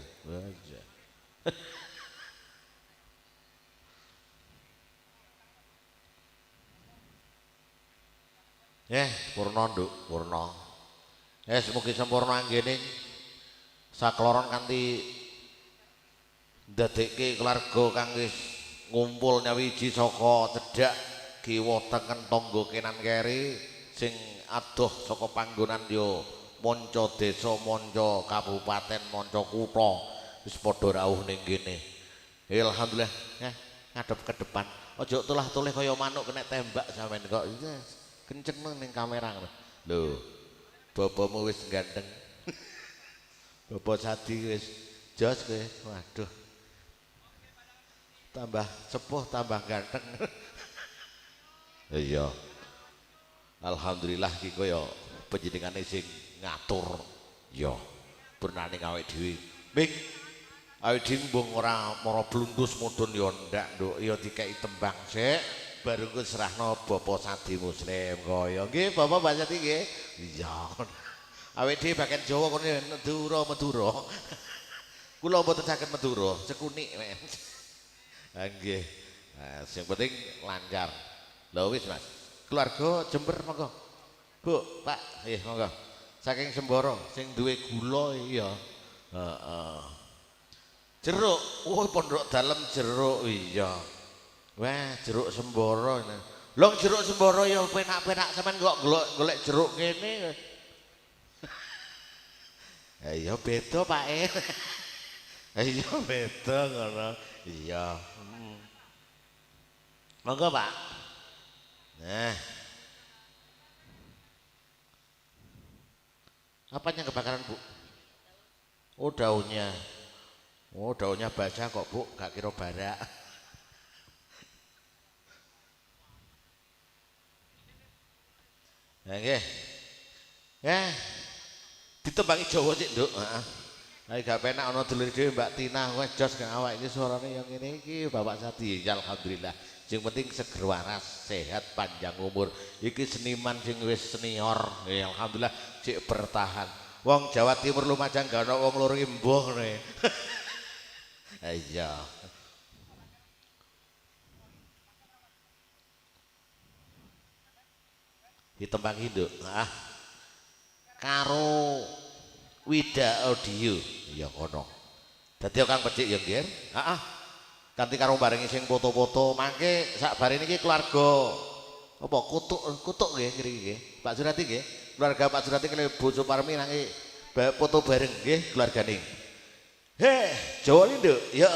Purna Nduk, purna. Mugi sempurna anggening sakloron kanthi ndadekke keluarga kang wis ngumpul nyawiji saka cedhak kiwa tengen tangga kenan keri sing adoh saka panggonan yo manca desa, manca kabupaten, manca kutha wis padha rawuh ning kene. Alhamdulillah, ngadep ke depan. Aja tulah-tulih kaya manuk kena tembak sampean kok. Kenceng ning kamera ngono. Lho, bapamu wis ganteng. Bapak Sadi wis jos kowe. Waduh. Tambah sepuh, tambah ganteng. Iya. Alhamdulillah ki kaya panjenengane sing ngatur. Ya, bernane awake dhewe. Ming awake dhewe mbung ora mara blundus mudhun ya ndak, Nduk. Ya dikeki tembang sik, baru ku serahno Bapak Sadi Muslim kaya. Nggih, Bapak Mbak Sadi nggih. Iya. Awake dhewe bagian Jawa kene Madura. Kula mboten saged Madura, Cekunik. Ha nggih. Nah, sing penting lancar. Lha wis, Mas. Keluarga Jember monggo. Bu, Pak, nggih monggo. Saking Semboro sing duwe gula iya. Heeh. Jeruk, pondok dalem jeruk iya. Wah, jeruk Semboro. Lho jeruk Semboro ya penak-penak sampean kok golek jeruk kene. Iya beda, Pak. Iya beda ngono. Iya. Monggo, Pak. Nah. Apanya kebakaran, Bu? Oh, daunnya. Oh, daunnya basah kok, Bu, gak kira bara. Nah, nggih. Ya. Ditembangi Jawa sik, Nduk. Heeh. Ayo gak penak ana dulur dhewe Mbak Tina wis jos gak awak iki suarane yang ngene iki Bapak Sadi. Ya alhamdulillah. Sing penting seger waras, sehat, panjang umur. Iki seniman sing wis senior. Ya alhamdulillah sik bertahan. Wong Jawa Timur Lumajang gak ana wong loro imbuh ngene. Iya. Ditembangi, Nduk. Ah. Karo Wida Audio ya kono. Dadi Kang Becik ya nggih. Heeh. Kanthi karo barengi sing foto-foto mangke sak barene iki keluarga apa kutuk nggih ngriki nggih. Pak Surati nggih. Keluarga Pak Surati kene bojo Parmi nangge foto bareng nggih keluargane. Heh, Jawa iki, Nduk. Ya.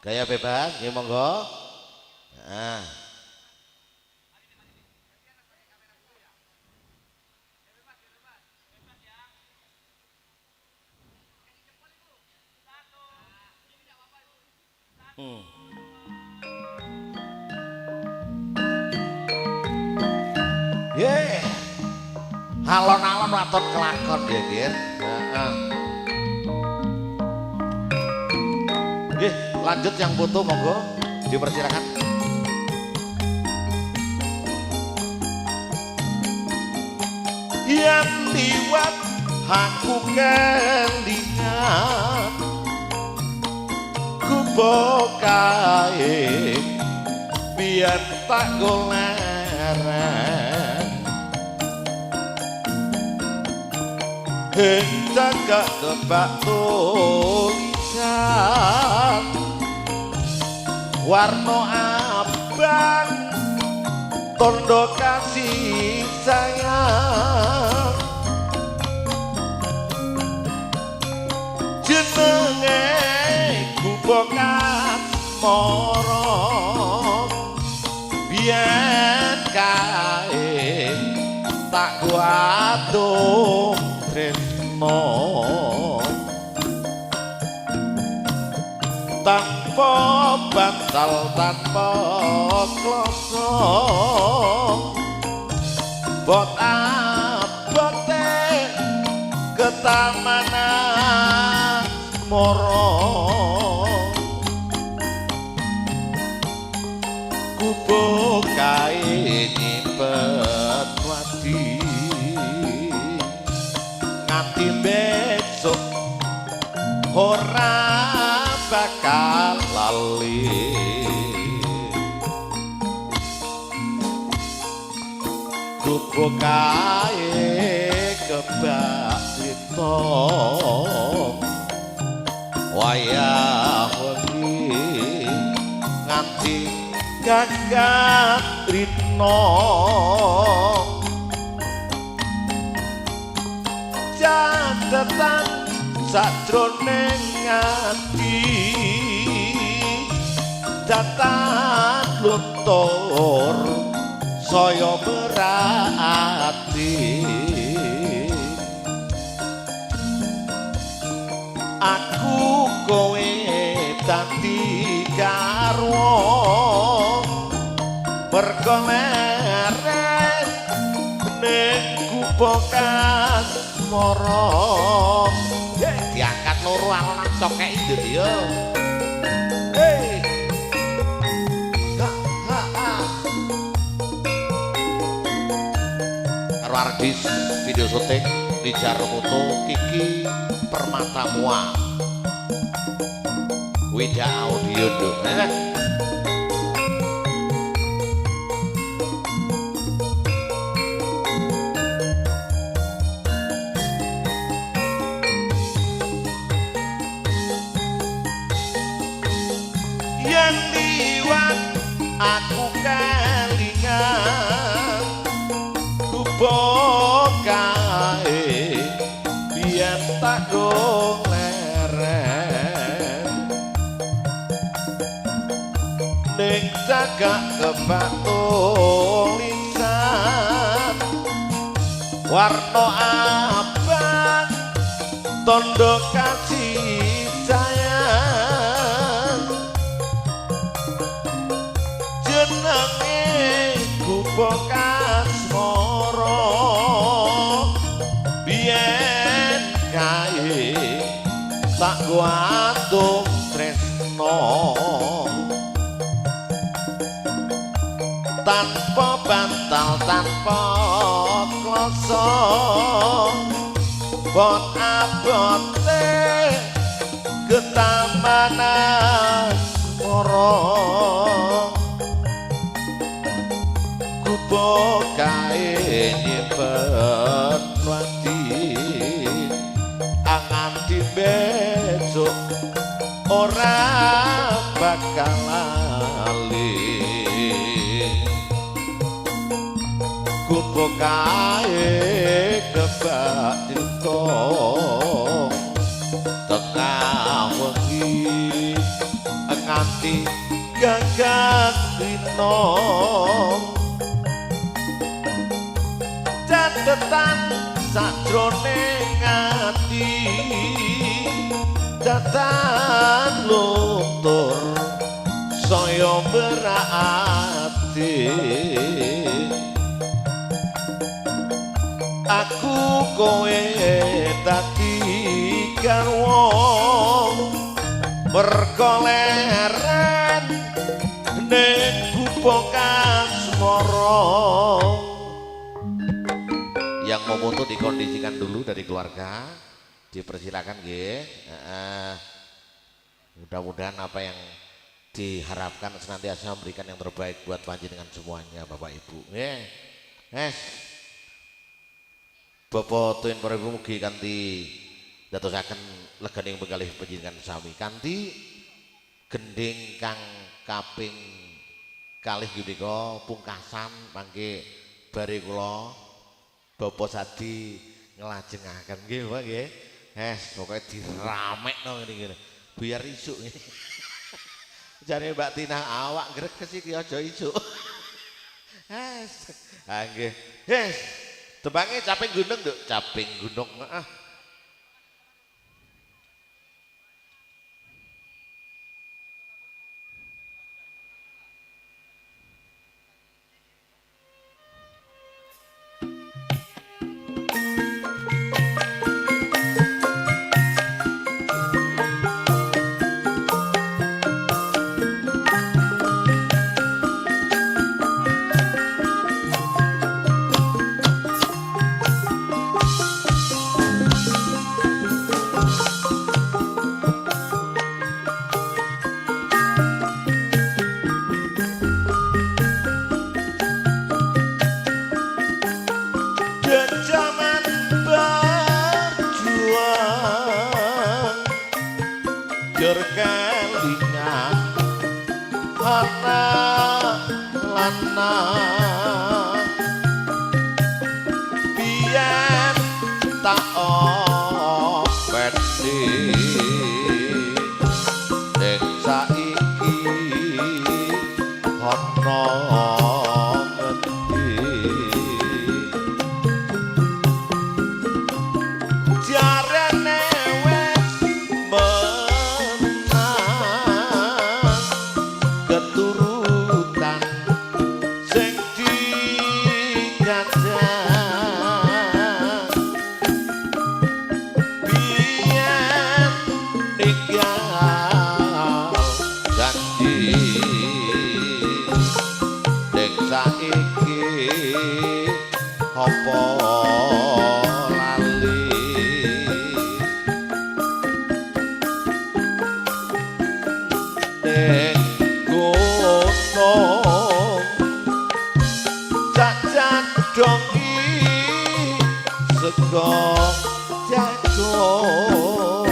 Gaya bebas, nggih monggo. Nah. Yeah. Alon-alon waton kelakon ya, nggih. Heeh. Nggih, lanjut yang foto monggo dipersilakan. Yang liwat aku kelingan ku bokae biar tak goleran hendak gak tebak tulisan warna abang tondo kasih sayang jenenge kubokat moro biyen kae tak kuatung tresno tanpa bantal tanpa kloso bot abote ketamanan moro kubu kae nyimpen wadi nganti besok ora bakal lali kubu kae kebak sito wayah gagat rino catetan sajroning ati catat luntur saya berarti aku kowe dadi garwa mergo leren ning kupokan moro diangkat loro alon cokek itu yo karo artis video syuting di Jaromoto Kiki Permata Mua Wida Audio tuh yang liwat aku kelingan ku bokae biyen tak go leren ning cagak kebak tulisan warna abang tondo kasih sayang jenenge kupokan moro biyen kae tak guantung tresno tanpa bantal tanpa kloso bot abote ketamanan moro kupokae nyimpen wati angan di besok ora bakal lali kupokae kebak ditong tengah wengi nganti gagat dino catetan sajroning ati catetan luntur saya berarti aku kowe dadi garwa mergo leren ning kupokan moro yang mau foto dikondisikan dulu dari keluarga dipersilakan nggih mudah-mudahan apa yang diharapkan senantiasa memberikan yang terbaik buat panjenengan semuanya Bapak Ibu nggih Bapak tuwin para ibu mugi kanthi dadosaken leganing penggalih panjenengan sami kanthi gending kang kaping kalih punika pungkasan mangke bare kula Bapak Sadi nglajengaken nggih Pak nggih. Pokoke diramekno ngene biar isuk. Jare Mbak Tina awak greges iki aja isuk. Ha nggih. Tembange caping gunung nduk, caping gunung heeh. kelingan ana lanang biyen tak openi ning saiki ana ngendi jarene wis menang keturutan sing digajah biyen ninggal janji ning saiki apa lali ning gunung jadongi sego jagung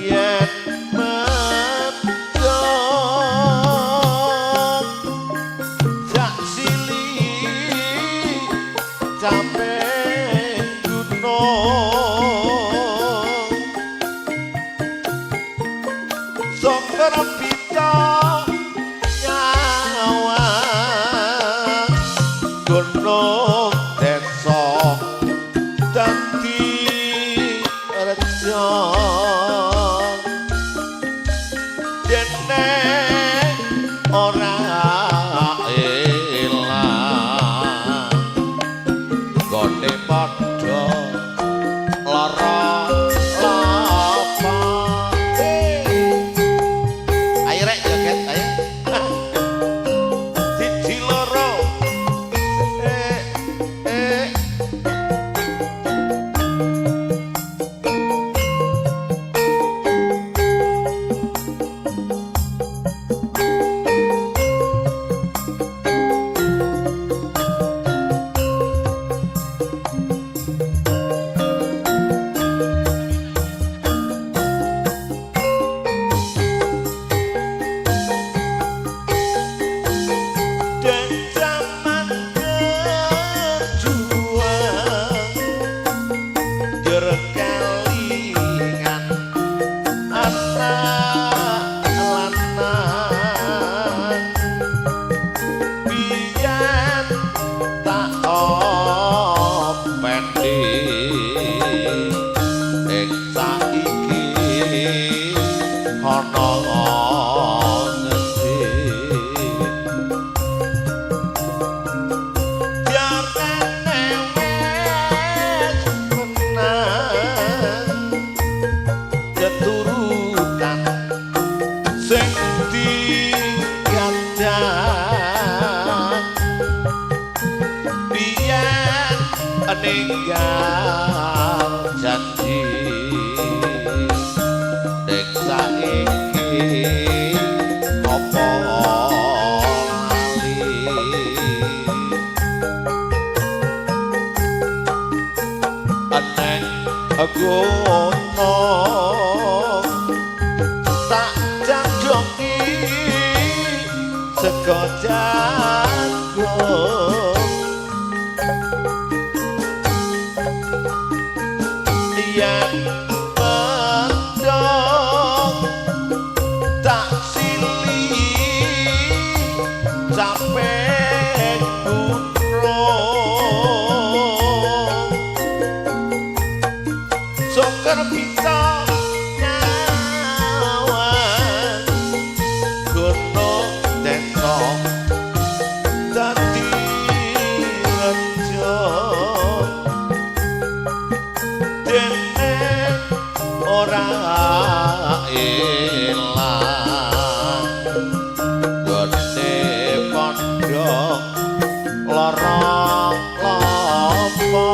yen medhok jak sili sampe gunung sokro pita nyawa gunung desa dadi reja dene ora elang gone padha lara lapa ayo rek joget ayo siji loro dan zaman berjuang jerkelingan anak lanang biyen tak openi ning saiki ana ngendi jarene wis menang keturutan sing digajah biyen ninggal janji ning saiki apa lali aneng gunung tak janjoki sego jagung yen mendong tak sili sampe gunung sokar bisa nyawan gunung desa dadi reja dene ora elang gede pondok lorong lopo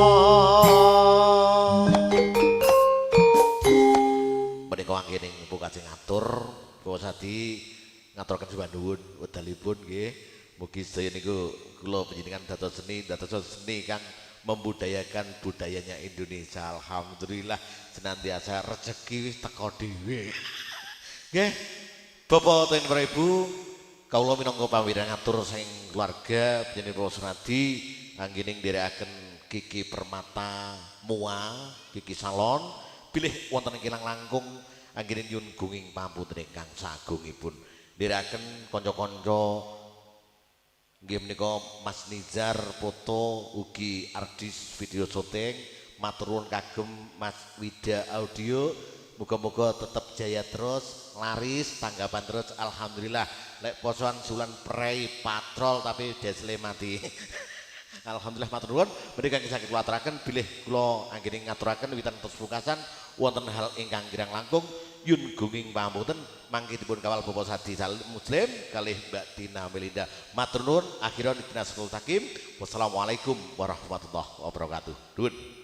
menika anggening buka sing ngatur kula sadi ngaturaken sembah nuwun wedalipun nggih mugi sedaya niku kula panjenengan dados seni kang membudayakan budayanya Indonesia. Alhamdulillah senantiasa rezeki wis teko dhewe. Nggih, Bapak ten para Ibu, kawula minangka pamwira ngatur saking keluarga panjenengan Sunadi anggening nderekaken Kiki Permata Mua, Kiki Salon, bilih wonten ing Kilang Langkung anggening nyun gunging pampunten ingkang sagungipun. Nderekaken kanca-kanca nggih menika Mas Nizar foto ugi artis video syuting, matur nuwun kagem Mas Wida Audio. Moga-moga tetap jaya terus, laris, tanggapan terus, alhamdulillah. Lek posoan sulan prei patrol tapi desle mati. Alhamdulillah matur nuwun, menika saged kula aturaken bilih kula anggening ngaturaken witan terus pungkasan wonten hal ingkang kirang langkung yun gunging pampunten mangke dipun kawal Bapak Sadi Salim Muslim kalih Mbak Tina Melinda. Matur nuwun, akhiran dina sekul takim. Wassalamualaikum warahmatullahi wabarakatuh. Nuwun.